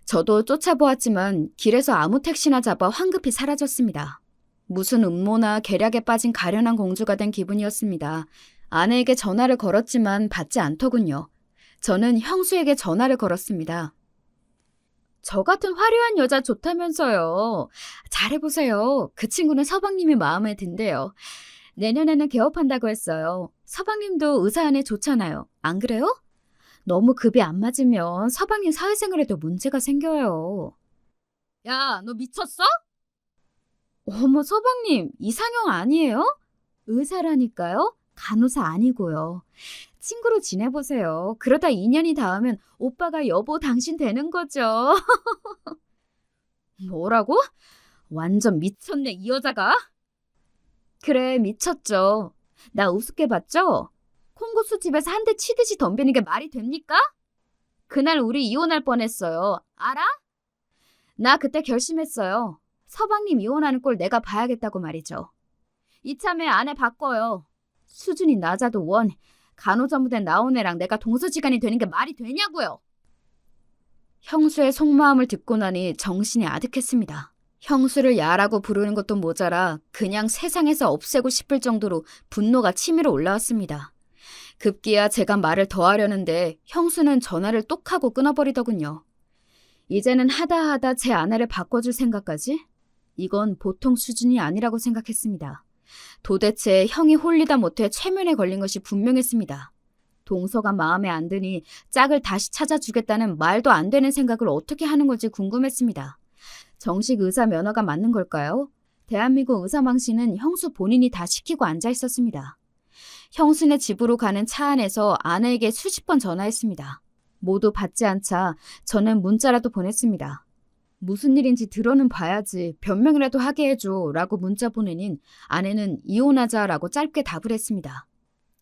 저도 쫓아보았지만 길에서 아무 택시나 잡아 황급히 사라졌습니다. 무슨 음모나 계략에 빠진 가련한 공주가 된 기분이었습니다. 아내에게 전화를 걸었지만 받지 않더군요. 저는 형수에게 전화를 걸었습니다. 저 같은 화려한 여자 좋다면서요. 잘해보세요. 그 친구는 서방님이 마음에 든대요. 내년에는 개업한다고 했어요. 서방님도 의사 아내 좋잖아요. 안 그래요? 너무 급이 안 맞으면 서방님 사회생활에도 문제가 생겨요. 야, 너 미쳤어? 어머, 서방님, 이상형 아니에요? 의사라니까요? 간호사 아니고요. 친구로 지내보세요. 그러다 2년이 닿으면 오빠가 여보 당신 되는 거죠. 뭐라고? 완전 미쳤네, 이 여자가. 그래, 미쳤죠. 나 우습게 봤죠? 콩고수 집에서 한 대 치듯이 덤비는 게 말이 됩니까? 그날 우리 이혼할 뻔했어요. 알아? 나 그때 결심했어요. 서방님 이혼하는 꼴 내가 봐야겠다고 말이죠. 이참에 아내 바꿔요. 수준이 낮아도 원, 간호전무대 나온 애랑 내가 동서지간이 되는 게 말이 되냐고요. 형수의 속마음을 듣고 나니 정신이 아득했습니다. 형수를 야라고 부르는 것도 모자라 그냥 세상에서 없애고 싶을 정도로 분노가 치밀어 올라왔습니다. 급기야 제가 말을 더 하려는데 형수는 전화를 똑 하고 끊어버리더군요. 이제는 하다 제 아내를 바꿔줄 생각까지? 이건 보통 수준이 아니라고 생각했습니다. 도대체 형이 홀리다 못해 최면에 걸린 것이 분명했습니다. 동서가 마음에 안 드니 짝을 다시 찾아주겠다는 말도 안 되는 생각을 어떻게 하는 건지 궁금했습니다. 정식 의사 면허가 맞는 걸까요? 대한민국 의사망신은 형수 본인이 다 시키고 앉아 있었습니다. 형수네 집으로 가는 차 안에서 아내에게 수십 번 전화했습니다. 모두 받지 않자 저는 문자라도 보냈습니다. 무슨 일인지 들어는 봐야지 변명이라도 하게 해줘 라고 문자 보내닌 아내는 이혼하자라고 짧게 답을 했습니다.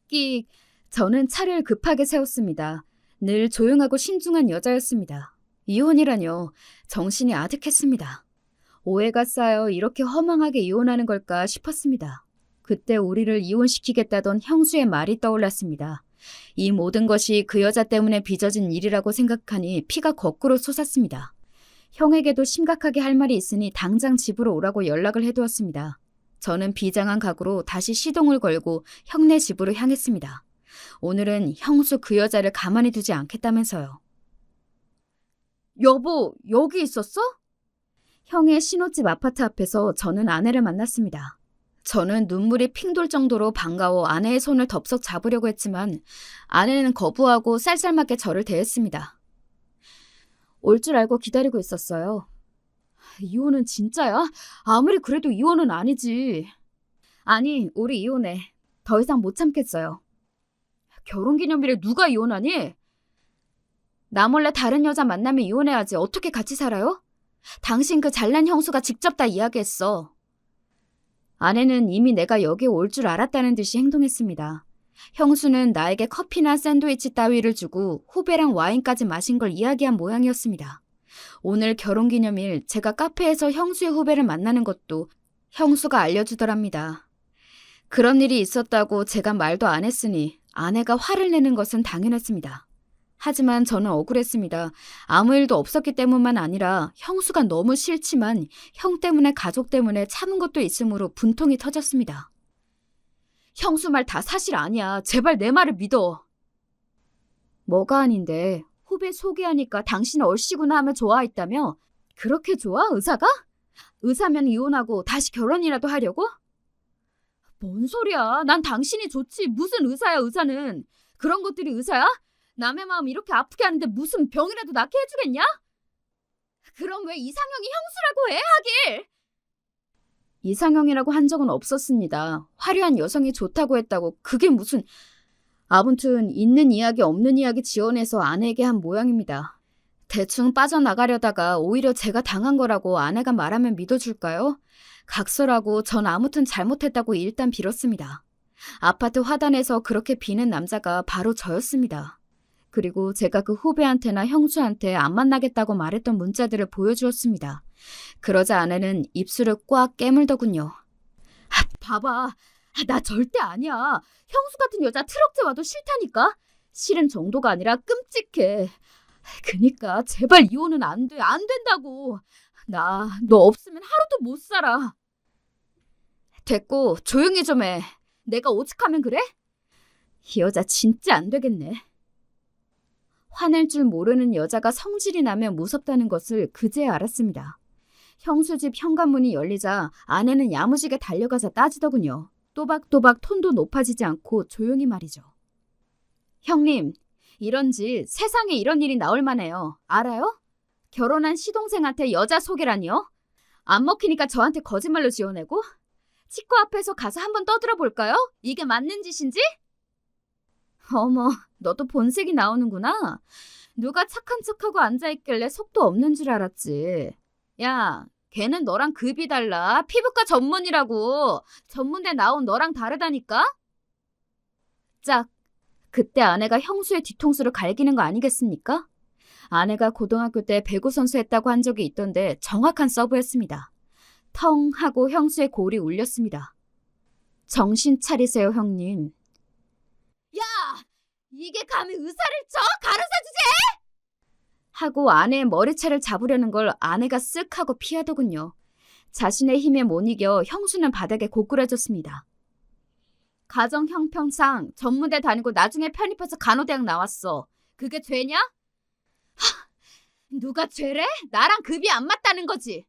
끽, 저는 차를 급하게 세웠습니다. 늘 조용하고 신중한 여자였습니다. 이혼이라뇨. 정신이 아득했습니다. 오해가 쌓여 이렇게 허망하게 이혼하는 걸까 싶었습니다. 그때 우리를 이혼시키겠다던 형수의 말이 떠올랐습니다. 이 모든 것이 그 여자 때문에 빚어진 일이라고 생각하니 피가 거꾸로 솟았습니다. 형에게도 심각하게 할 말이 있으니 당장 집으로 오라고 연락을 해두었습니다. 저는 비장한 각오로 다시 시동을 걸고 형네 집으로 향했습니다. 오늘은 형수 그 여자를 가만히 두지 않겠다면서요. 여보, 여기 있었어? 형의 신혼집 아파트 앞에서 저는 아내를 만났습니다. 저는 눈물이 핑 돌 정도로 반가워 아내의 손을 덥석 잡으려고 했지만 아내는 거부하고 쌀쌀맞게 저를 대했습니다. 올 줄 알고 기다리고 있었어요. 이혼은 진짜야? 아무리 그래도 이혼은 아니지. 아니, 우리 이혼해. 더 이상 못 참겠어요. 결혼기념일에 누가 이혼하니? 나 몰래 다른 여자 만나면 이혼해야지. 어떻게 같이 살아요? 당신 그 잘난 형수가 직접 다 이야기했어. 아내는 이미 내가 여기에 올 줄 알았다는 듯이 행동했습니다. 형수는 나에게 커피나 샌드위치 따위를 주고 후배랑 와인까지 마신 걸 이야기한 모양이었습니다. 오늘 결혼기념일 제가 카페에서 형수의 후배를 만나는 것도 형수가 알려주더랍니다. 그런 일이 있었다고 제가 말도 안 했으니 아내가 화를 내는 것은 당연했습니다. 하지만 저는 억울했습니다. 아무 일도 없었기 때문만 아니라 형수가 너무 싫지만 형 때문에 가족 때문에 참은 것도 있으므로 분통이 터졌습니다. 형수 말 다 사실 아니야. 제발 내 말을 믿어. 뭐가 아닌데 후배 소개하니까 당신 얼씨구나 하면 좋아했다며? 그렇게 좋아? 의사가? 의사면 이혼하고 다시 결혼이라도 하려고? 뭔 소리야? 난 당신이 좋지. 무슨 의사야, 의사는. 그런 것들이 의사야? 남의 마음 이렇게 아프게 하는데 무슨 병이라도 낫게 해주겠냐? 그럼 왜 이상형이 형수라고 해, 하길? 이상형이라고 한 적은 없었습니다. 화려한 여성이 좋다고 했다고 그게 무슨... 아무튼 있는 이야기 없는 이야기 지어내서 아내에게 한 모양입니다. 대충 빠져나가려다가 오히려 제가 당한 거라고 아내가 말하면 믿어줄까요? 각설하고 전 아무튼 잘못했다고 일단 빌었습니다. 아파트 화단에서 그렇게 비는 남자가 바로 저였습니다. 그리고 제가 그 후배한테나 형수한테 안 만나겠다고 말했던 문자들을 보여주었습니다. 그러자 아내는 입술을 꽉 깨물더군요. 봐봐. 나 절대 아니야. 형수 같은 여자 트럭째 와도 싫다니까. 싫은 정도가 아니라 끔찍해. 그니까 제발 이혼은 안 돼. 안 된다고. 나 너 없으면 하루도 못 살아. 됐고 조용히 좀 해. 내가 오죽하면 그래? 이 여자 진짜 안 되겠네. 화낼 줄 모르는 여자가 성질이 나면 무섭다는 것을 그제야 알았습니다. 형수 집 현관문이 열리자 아내는 야무지게 달려가서 따지더군요. 또박또박 톤도 높아지지 않고 조용히 말이죠. 형님, 이런지 세상에 이런 일이 나올 만해요. 알아요? 결혼한 시동생한테 여자 소개라니요? 안 먹히니까 저한테 거짓말로 지어내고? 치과 앞에서 가서 한번 떠들어 볼까요? 이게 맞는 짓인지? 어머, 너도 본색이 나오는구나. 누가 착한 척하고 앉아있길래 속도 없는 줄 알았지. 야, 걔는 너랑 급이 달라. 피부과 전문이라고. 전문대 나온 너랑 다르다니까? 짝, 그때 아내가 형수의 뒤통수를 갈기는 거 아니겠습니까? 아내가 고등학교 때 배구 선수 했다고 한 적이 있던데 정확한 서브였습니다. 텅 하고 형수의 골이 울렸습니다. 정신 차리세요, 형님. 야! 이게 감히 의사를 쳐? 가르사 주제? 하고 아내의 머리채를 잡으려는 걸 아내가 쓱 하고 피하더군요. 자신의 힘에 못 이겨 형수는 바닥에 고꾸라졌습니다. 가정 형평상 전문대 다니고 나중에 편입해서 간호대학 나왔어. 그게 죄냐? 누가 죄래? 나랑 급이 안 맞다는 거지.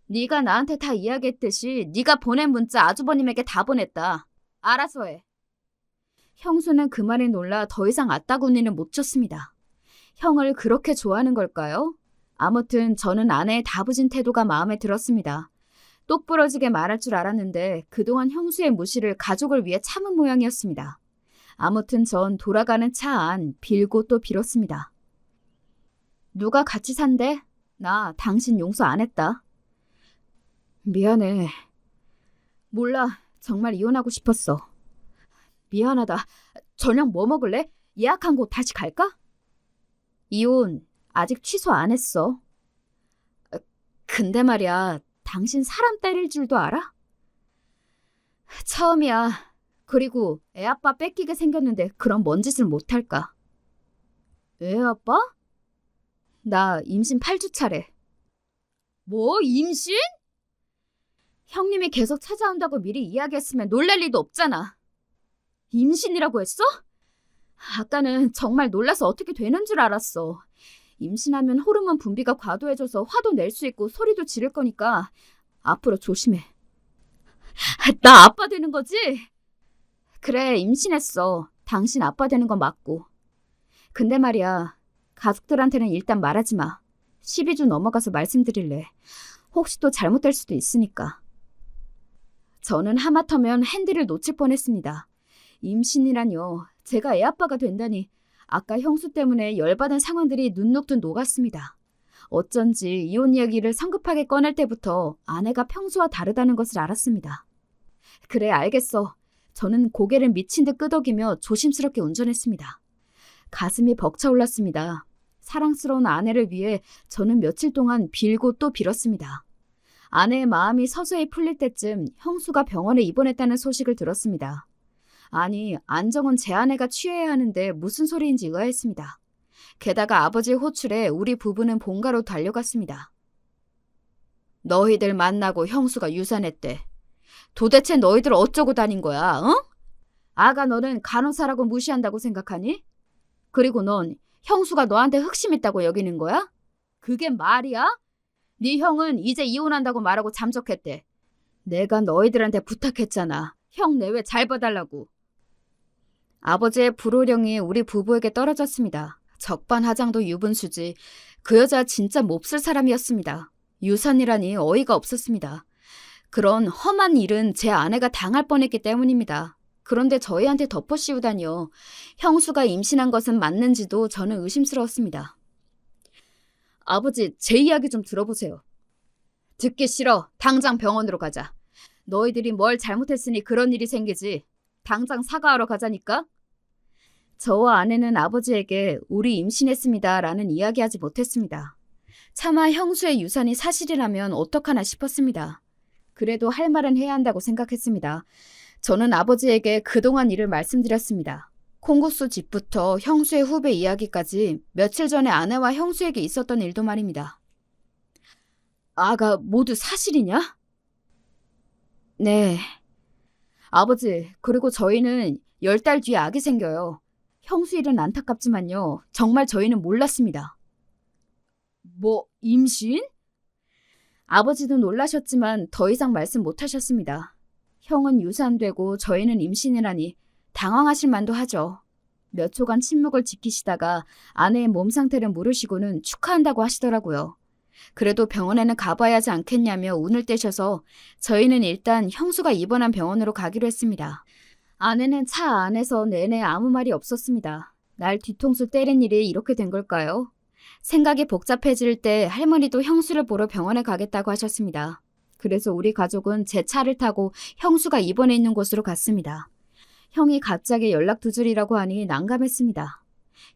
네가 나한테 다 이야기했듯이 네가 보낸 문자 아주버님에게 다 보냈다. 알아서 해. 형수는 그 말에 놀라 더 이상 아따구니는 못 쳤습니다. 형을 그렇게 좋아하는 걸까요? 아무튼 저는 아내의 다부진 태도가 마음에 들었습니다. 똑부러지게 말할 줄 알았는데 그동안 형수의 무시를 가족을 위해 참은 모양이었습니다. 아무튼 전 돌아가는 차 안 빌고 또 빌었습니다. 누가 같이 산대? 나 당신 용서 안 했다. 미안해. 몰라. 정말 이혼하고 싶었어. 미안하다. 저녁 뭐 먹을래? 예약한 곳 다시 갈까? 이혼 아직 취소 안 했어. 근데 말이야, 당신 사람 때릴 줄도 알아? 처음이야. 그리고 애 아빠 뺏기게 생겼는데 그런 먼 짓을 못할까? 애 아빠? 나 임신 8주 차래. 뭐 임신? 형님이 계속 찾아온다고 미리 이야기했으면 놀랄 리도 없잖아. 임신이라고 했어? 아까는 정말 놀라서 어떻게 되는 줄 알았어. 임신하면 호르몬 분비가 과도해져서 화도 낼 수 있고 소리도 지를 거니까 앞으로 조심해. 나 아빠 되는 거지? 그래, 임신했어. 당신 아빠 되는 건 맞고. 근데 말이야, 가족들한테는 일단 말하지 마. 12주 넘어가서 말씀드릴래. 혹시 또 잘못될 수도 있으니까. 저는 하마터면 핸들을 놓칠 뻔했습니다. 임신이라뇨. 제가 애 아빠가 된다니. 아까 형수 때문에 열받은 상황들이 눈녹듯 녹았습니다. 어쩐지 이혼 이야기를 성급하게 꺼낼 때부터 아내가 평소와 다르다는 것을 알았습니다. 그래, 알겠어. 저는 고개를 미친 듯 끄덕이며 조심스럽게 운전했습니다. 가슴이 벅차올랐습니다. 사랑스러운 아내를 위해 저는 며칠 동안 빌고 또 빌었습니다. 아내의 마음이 서서히 풀릴 때쯤 형수가 병원에 입원했다는 소식을 들었습니다. 아니, 안정은 제 아내가 취해야 하는데 무슨 소리인지 의아했습니다. 게다가 아버지의 호출에 우리 부부는 본가로 달려갔습니다. 너희들 만나고 형수가 유산했대. 도대체 너희들 어쩌고 다닌 거야, 응? 아가 너는 간호사라고 무시한다고 생각하니? 그리고 넌 형수가 너한테 흑심했다고 여기는 거야? 그게 말이야? 네 형은 이제 이혼한다고 말하고 잠적했대. 내가 너희들한테 부탁했잖아. 형 내외 잘 봐달라고. 아버지의 불호령이 우리 부부에게 떨어졌습니다. 적반하장도 유분수지. 그 여자 진짜 몹쓸 사람이었습니다. 유산이라니 어이가 없었습니다. 그런 험한 일은 제 아내가 당할 뻔했기 때문입니다. 그런데 저희한테 덮어씌우다니요. 형수가 임신한 것은 맞는지도 저는 의심스러웠습니다. 아버지, 제 이야기 좀 들어보세요. 듣기 싫어. 당장 병원으로 가자. 너희들이 뭘 잘못했으니 그런 일이 생기지. 당장 사과하러 가자니까. 저와 아내는 아버지에게 우리 임신했습니다 라는 이야기하지 못했습니다. 차마 형수의 유산이 사실이라면 어떡하나 싶었습니다. 그래도 할 말은 해야 한다고 생각했습니다. 저는 아버지에게 그동안 일을 말씀드렸습니다. 콩국수 집부터 형수의 후배 이야기까지 며칠 전에 아내와 형수에게 있었던 일도 말입니다. 아가 모두 사실이냐? 네. 아버지, 그리고 저희는 10달 뒤에 아기 생겨요. 형수 일은 안타깝지만요. 정말 저희는 몰랐습니다. 뭐, 임신? 아버지도 놀라셨지만 더 이상 말씀 못하셨습니다. 형은 유산되고 저희는 임신이라니 당황하실 만도 하죠. 몇 초간 침묵을 지키시다가 아내의 몸 상태를 물으시고는 축하한다고 하시더라고요. 그래도 병원에는 가봐야 하지 않겠냐며 운을 떼셔서 저희는 일단 형수가 입원한 병원으로 가기로 했습니다. 아내는 차 안에서 내내 아무 말이 없었습니다. 날 뒤통수 때린 일이 이렇게 된 걸까요? 생각이 복잡해질 때 할머니도 형수를 보러 병원에 가겠다고 하셨습니다. 그래서 우리 가족은 제 차를 타고 형수가 입원해 있는 곳으로 갔습니다. 형이 갑자기 연락 두절이라고 하니 난감했습니다.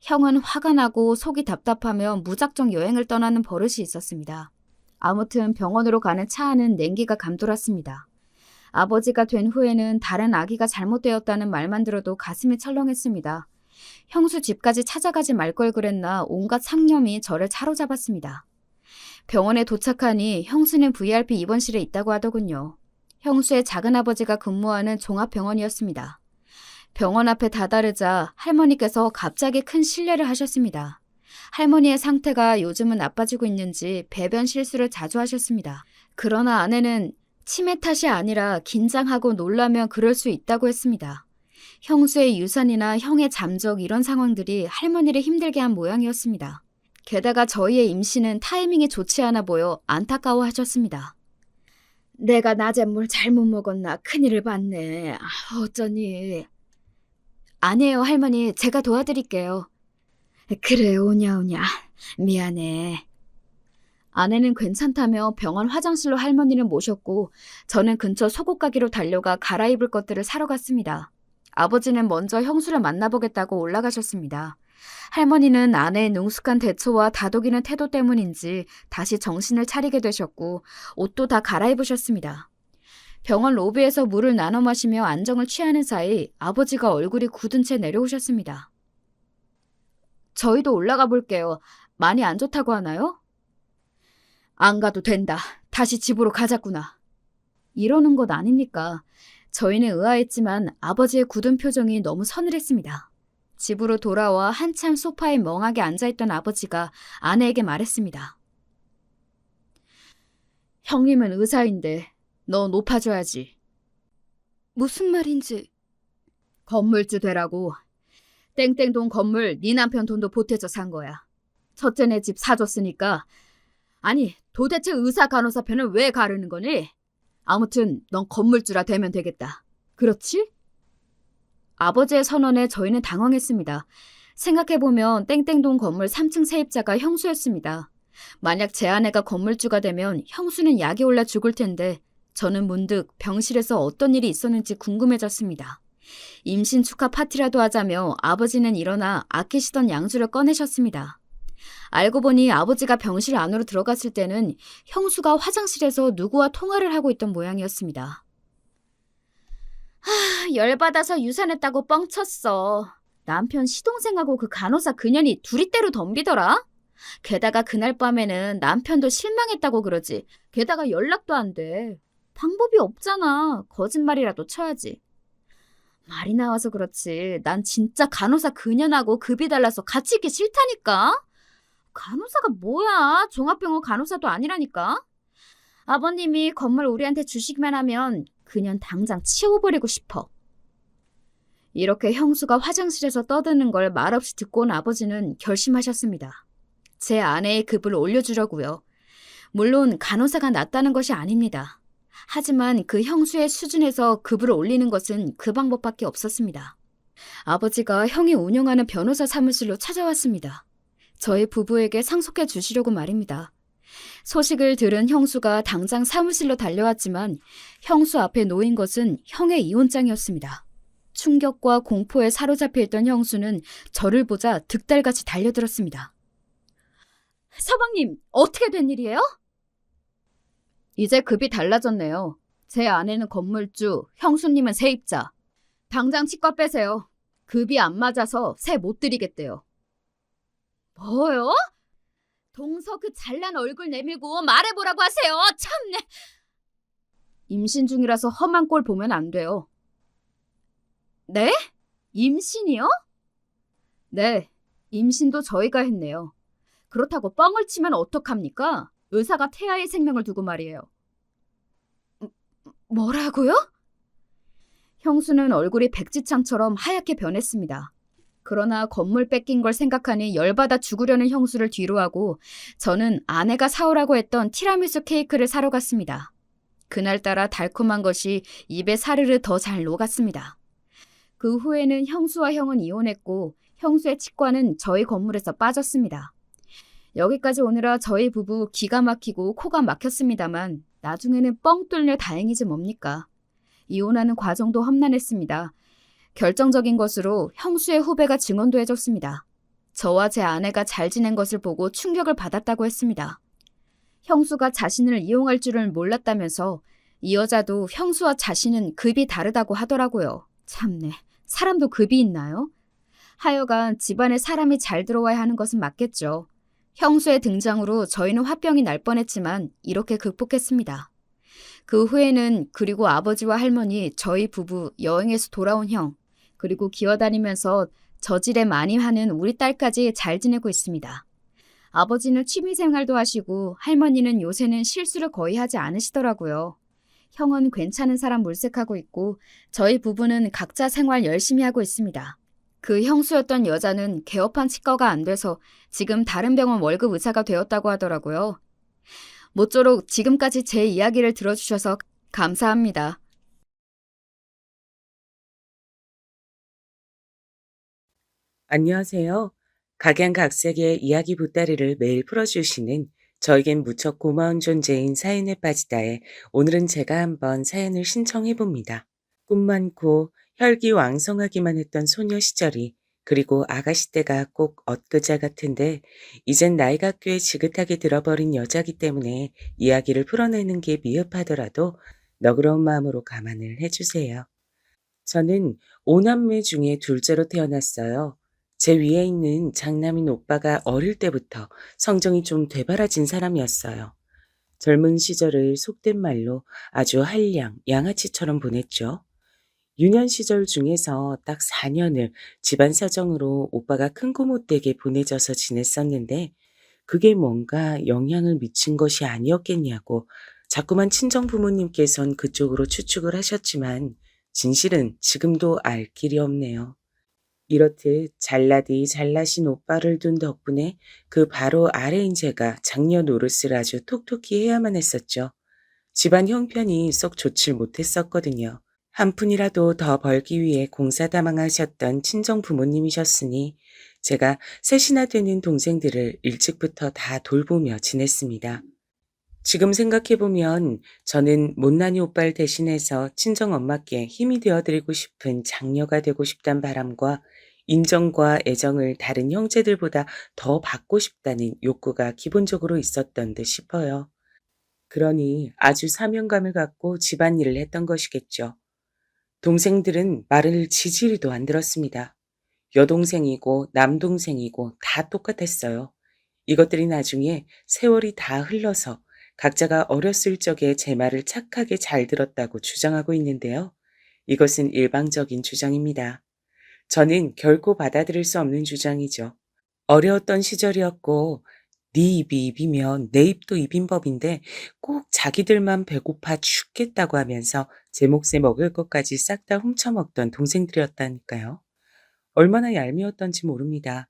형은 화가 나고 속이 답답하며 무작정 여행을 떠나는 버릇이 있었습니다. 아무튼 병원으로 가는 차 안은 냉기가 감돌았습니다. 아버지가 된 후에는 다른 아기가 잘못되었다는 말만 들어도 가슴이 철렁했습니다. 형수 집까지 찾아가지 말 걸 그랬나 온갖 상념이 저를 사로잡았습니다. 병원에 도착하니 형수는 VIP 입원실에 있다고 하더군요. 형수의 작은아버지가 근무하는 종합병원이었습니다. 병원 앞에 다다르자 할머니께서 갑자기 큰 실례를 하셨습니다. 할머니의 상태가 요즘은 나빠지고 있는지 배변 실수를 자주 하셨습니다. 그러나 아내는 치매 탓이 아니라 긴장하고 놀라면 그럴 수 있다고 했습니다. 형수의 유산이나 형의 잠적 이런 상황들이 할머니를 힘들게 한 모양이었습니다. 게다가 저희의 임신은 타이밍이 좋지 않아 보여 안타까워하셨습니다. 내가 낮에 뭘 잘못 먹었나 큰일을 봤네. 어쩌니. 아니에요 할머니. 제가 도와드릴게요. 그래 오냐. 미안해. 아내는 괜찮다며 병원 화장실로 할머니를 모셨고 저는 근처 속옷 가게로 달려가 갈아입을 것들을 사러 갔습니다. 아버지는 먼저 형수를 만나보겠다고 올라가셨습니다. 할머니는 아내의 능숙한 대처와 다독이는 태도 때문인지 다시 정신을 차리게 되셨고 옷도 다 갈아입으셨습니다. 병원 로비에서 물을 나눠 마시며 안정을 취하는 사이 아버지가 얼굴이 굳은 채 내려오셨습니다. 저희도 올라가 볼게요. 많이 안 좋다고 하나요? 안 가도 된다. 다시 집으로 가자꾸나. 이러는 것 아닙니까? 저희는 의아했지만 아버지의 굳은 표정이 너무 서늘했습니다. 집으로 돌아와 한참 소파에 멍하게 앉아있던 아버지가 아내에게 말했습니다. 형님은 의사인데 너 높아줘야지. 무슨 말인지. 건물주 되라고. 땡땡동 건물 네 남편 돈도 보태져 산 거야. 첫째네 집 사줬으니까. 아니 도대체 의사 간호사 편을 왜 가르는 거니? 아무튼 넌 건물주라 되면 되겠다. 그렇지? 아버지의 선언에 저희는 당황했습니다. 생각해보면 땡땡동 건물 3층 세입자가 형수였습니다. 만약 제 아내가 건물주가 되면 형수는 약이 올라 죽을 텐데 저는 문득 병실에서 어떤 일이 있었는지 궁금해졌습니다. 임신 축하 파티라도 하자며 아버지는 일어나 아끼시던 양주를 꺼내셨습니다. 알고 보니 아버지가 병실 안으로 들어갔을 때는 형수가 화장실에서 누구와 통화를 하고 있던 모양이었습니다. 열받아서 유산했다고 뻥쳤어. 남편 시동생하고 그 간호사 그년이 둘이 때로 덤비더라. 게다가 그날 밤에는 남편도 실망했다고 그러지. 게다가 연락도 안 돼. 방법이 없잖아. 거짓말이라도 쳐야지. 말이 나와서 그렇지. 난 진짜 간호사 그년하고 급이 달라서 같이 있기 싫다니까. 간호사가 뭐야. 종합병원 간호사도 아니라니까. 아버님이 건물 우리한테 주시기만 하면 그냥 당장 치워버리고 싶어. 이렇게 형수가 화장실에서 떠드는 걸 말없이 듣고 온 아버지는 결심하셨습니다. 제 아내의 급을 올려주려고요. 물론 간호사가 낫다는 것이 아닙니다. 하지만 그 형수의 수준에서 급을 올리는 것은 그 방법밖에 없었습니다. 아버지가 형이 운영하는 변호사 사무실로 찾아왔습니다. 저희 부부에게 상속해 주시려고 말입니다. 소식을 들은 형수가 당장 사무실로 달려왔지만 형수 앞에 놓인 것은 형의 이혼장이었습니다. 충격과 공포에 사로잡혀 있던 형수는 저를 보자 득달같이 달려들었습니다. 서방님, 어떻게 된 일이에요? 이제 급이 달라졌네요. 제 아내는 건물주, 형수님은 세입자. 당장 치과 빼세요. 급이 안 맞아서 세 못 드리겠대요. 뭐요? 동서 그 잘난 얼굴 내밀고 말해보라고 하세요. 참내. 임신 중이라서 험한 꼴 보면 안 돼요. 네? 임신이요? 네, 임신도 저희가 했네요. 그렇다고 뻥을 치면 어떡합니까? 의사가 태아의 생명을 두고 말이에요. 뭐라고요? 형수는 얼굴이 백지창처럼 하얗게 변했습니다. 그러나 건물 뺏긴 걸 생각하니 열받아 죽으려는 형수를 뒤로하고 저는 아내가 사오라고 했던 티라미수 케이크를 사러 갔습니다. 그날따라 달콤한 것이 입에 사르르 더 잘 녹았습니다. 그 후에는 형수와 형은 이혼했고 형수의 치과는 저희 건물에서 빠졌습니다. 여기까지 오느라 저희 부부 기가 막히고 코가 막혔습니다만 나중에는 뻥 뚫려 다행이지 뭡니까. 이혼하는 과정도 험난했습니다. 결정적인 것으로 형수의 후배가 증언도 해줬습니다. 저와 제 아내가 잘 지낸 것을 보고 충격을 받았다고 했습니다. 형수가 자신을 이용할 줄은 몰랐다면서 이 여자도 형수와 자신은 급이 다르다고 하더라고요. 참네, 사람도 급이 있나요? 하여간 집안에 사람이 잘 들어와야 하는 것은 맞겠죠. 형수의 등장으로 저희는 화병이 날 뻔했지만 이렇게 극복했습니다. 그 후에는 그리고 아버지와 할머니, 저희 부부, 여행에서 돌아온 형, 그리고 기어다니면서 저질에 많이 하는 우리 딸까지 잘 지내고 있습니다. 아버지는 취미생활도 하시고 할머니는 요새는 실수를 거의 하지 않으시더라고요. 형은 괜찮은 사람 물색하고 있고 저희 부부는 각자 생활 열심히 하고 있습니다. 그 형수였던 여자는 개업한 치과가 안 돼서 지금 다른 병원 월급 의사가 되었다고 하더라고요. 모쪼록 지금까지 제 이야기를 들어주셔서 감사합니다. 안녕하세요. 각양각색의 이야기 보따리를 매일 풀어주시는 저에겐 무척 고마운 존재인 사연에 빠지다에 오늘은 제가 한번 사연을 신청해봅니다. 꿈 많고 혈기왕성하기만 했던 소녀 시절이 그리고 아가씨 때가 꼭 엊그제 같은데 이젠 나이가 꽤 지긋하게 들어버린 여자기 때문에 이야기를 풀어내는 게 미흡하더라도 너그러운 마음으로 감안을 해주세요. 저는 오남매 중에 둘째로 태어났어요. 제 위에 있는 장남인 오빠가 어릴 때부터 성정이 좀 되바라진 사람이었어요. 젊은 시절을 속된 말로 아주 한량, 양아치처럼 보냈죠. 유년 시절 중에서 딱 4년을 집안 사정으로 오빠가 큰 고 못되게 보내져서 지냈었는데 그게 뭔가 영향을 미친 것이 아니었겠냐고 자꾸만 친정 부모님께선 그쪽으로 추측을 하셨지만 진실은 지금도 알 길이 없네요. 이렇듯 잘나디 잘나신 오빠를 둔 덕분에 그 바로 아래인 제가 장녀 노릇을 아주 톡톡히 해야만 했었죠. 집안 형편이 썩 좋질 못했었거든요. 한 푼이라도 더 벌기 위해 공사다망하셨던 친정 부모님이셨으니 제가 셋이나 되는 동생들을 일찍부터 다 돌보며 지냈습니다. 지금 생각해보면 저는 못난이 오빠를 대신해서 친정 엄마께 힘이 되어드리고 싶은 장녀가 되고 싶단 바람과 인정과 애정을 다른 형제들보다 더 받고 싶다는 욕구가 기본적으로 있었던 듯 싶어요. 그러니 아주 사명감을 갖고 집안일을 했던 것이겠죠. 동생들은 말을 지지리도 안 들었습니다. 여동생이고 남동생이고 다 똑같았어요. 이것들이 나중에 세월이 다 흘러서 각자가 어렸을 적에 제 말을 착하게 잘 들었다고 주장하고 있는데요. 이것은 일방적인 주장입니다. 저는 결코 받아들일 수 없는 주장이죠. 어려웠던 시절이었고 네 입이 입이면 내 입도 입인 법인데 꼭 자기들만 배고파 죽겠다고 하면서 제 몫에 먹을 것까지 싹 다 훔쳐먹던 동생들이었다니까요. 얼마나 얄미웠던지 모릅니다.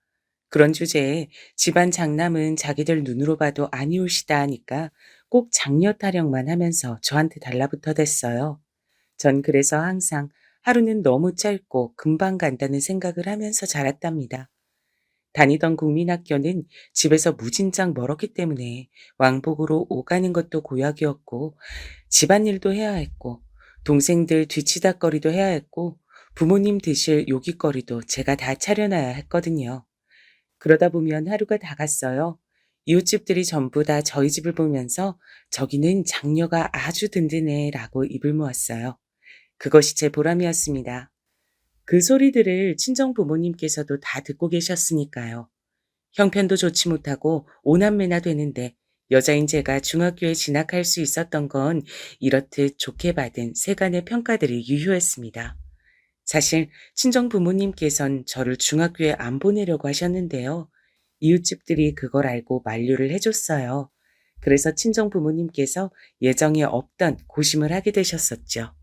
그런 주제에 집안 장남은 자기들 눈으로 봐도 아니올시다 하니까 꼭 장녀 타령만 하면서 저한테 달라붙어댔어요. 전 그래서 항상 하루는 너무 짧고 금방 간다는 생각을 하면서 자랐답니다. 다니던 국민학교는 집에서 무진장 멀었기 때문에 왕복으로 오가는 것도 고약이었고 집안일도 해야 했고 동생들 뒤치다꺼리도 해야 했고 부모님 드실 요깃거리도 제가 다 차려놔야 했거든요. 그러다 보면 하루가 다 갔어요. 이웃집들이 전부 다 저희 집을 보면서 저기는 장녀가 아주 든든해 라고 입을 모았어요. 그것이 제 보람이었습니다. 그 소리들을 친정 부모님께서도 다 듣고 계셨으니까요. 형편도 좋지 못하고 오남매나 되는데 여자인 제가 중학교에 진학할 수 있었던 건 이렇듯 좋게 받은 세간의 평가들이 유효했습니다. 사실 친정 부모님께선 저를 중학교에 안 보내려고 하셨는데요. 이웃집들이 그걸 알고 만류를 해줬어요. 그래서 친정 부모님께서 예정에 없던 고심을 하게 되셨었죠.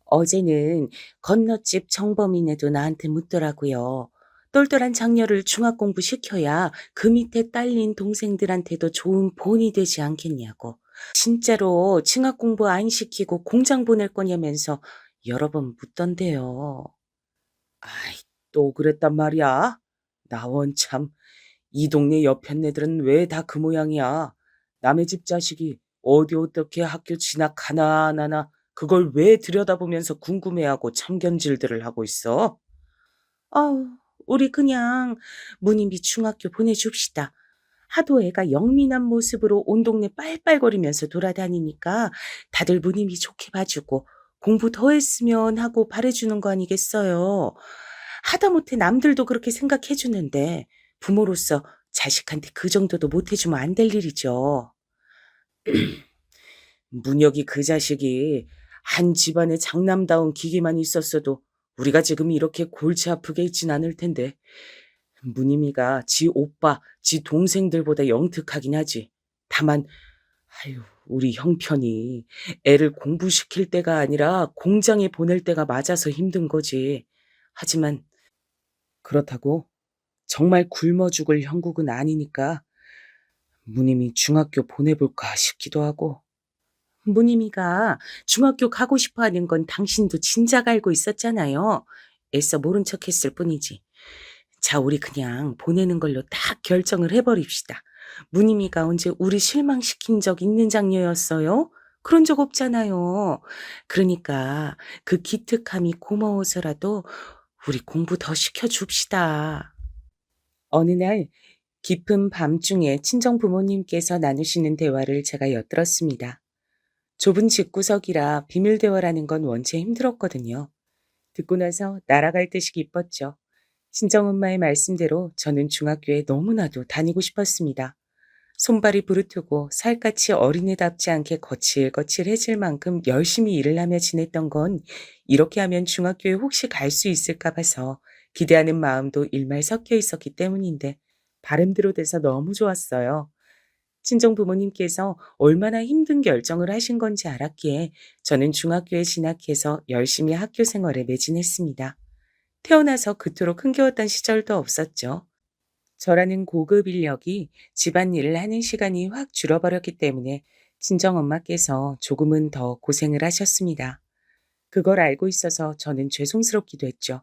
어제는 건너집 정범이네도 나한테 묻더라고요. 똘똘한 장녀를 중학 공부 시켜야 그 밑에 딸린 동생들한테도 좋은 본이 되지 않겠냐고. 진짜로 중학 공부 안 시키고 공장 보낼 거냐면서 여러 번 묻던데요. 아이, 또 그랬단 말이야? 나 원참, 이 동네 옆편네들은 왜 다 그 모양이야? 남의 집 자식이 어디 어떻게 학교 진학하나 안 하나 그걸 왜 들여다보면서 궁금해하고 참견질들을 하고 있어? 아우, 우리 그냥 무님이 중학교 보내줍시다. 하도 애가 영민한 모습으로 온 동네 빨빨거리면서 돌아다니니까 다들 무님이 좋게 봐주고 공부 더 했으면 하고 바래주는 거 아니겠어요. 하다못해 남들도 그렇게 생각해주는데 부모로서 자식한테 그 정도도 못해주면 안 될 일이죠. 문혁이 그 자식이 한 집안에 장남다운 기계만 있었어도 우리가 지금 이렇게 골치 아프게 있진 않을 텐데 무님이가 지 오빠, 지 동생들보다 영특하긴 하지. 다만 아유, 우리 형편이 애를 공부시킬 때가 아니라 공장에 보낼 때가 맞아서 힘든 거지. 하지만 그렇다고 정말 굶어 죽을 형국은 아니니까 무님이 중학교 보내볼까 싶기도 하고. 무님이가 중학교 가고 싶어 하는 건 당신도 진작 알고 있었잖아요. 애써 모른 척 했을 뿐이지. 자, 우리 그냥 보내는 걸로 딱 결정을 해버립시다. 무님이가 언제 우리 실망시킨 적 있는 장녀였어요? 그런 적 없잖아요. 그러니까 그 기특함이 고마워서라도 우리 공부 더 시켜줍시다. 어느 날 깊은 밤중에 친정 부모님께서 나누시는 대화를 제가 엿들었습니다. 좁은 집구석이라 비밀 대화라는 건 원체 힘들었거든요. 듣고 나서 날아갈 듯이 기뻤죠. 친정엄마의 말씀대로 저는 중학교에 너무나도 다니고 싶었습니다. 손발이 부르트고 살갗이 어린애답지 않게 거칠거칠해질 만큼 열심히 일을 하며 지냈던 건 이렇게 하면 중학교에 혹시 갈 수 있을까 봐서 기대하는 마음도 일말 섞여 있었기 때문인데 바람대로 돼서 너무 좋았어요. 친정 부모님께서 얼마나 힘든 결정을 하신 건지 알았기에 저는 중학교에 진학해서 열심히 학교 생활에 매진했습니다. 태어나서 그토록 흥겨웠던 시절도 없었죠. 저라는 고급 인력이 집안일을 하는 시간이 확 줄어버렸기 때문에 친정엄마께서 조금은 더 고생을 하셨습니다. 그걸 알고 있어서 저는 죄송스럽기도 했죠.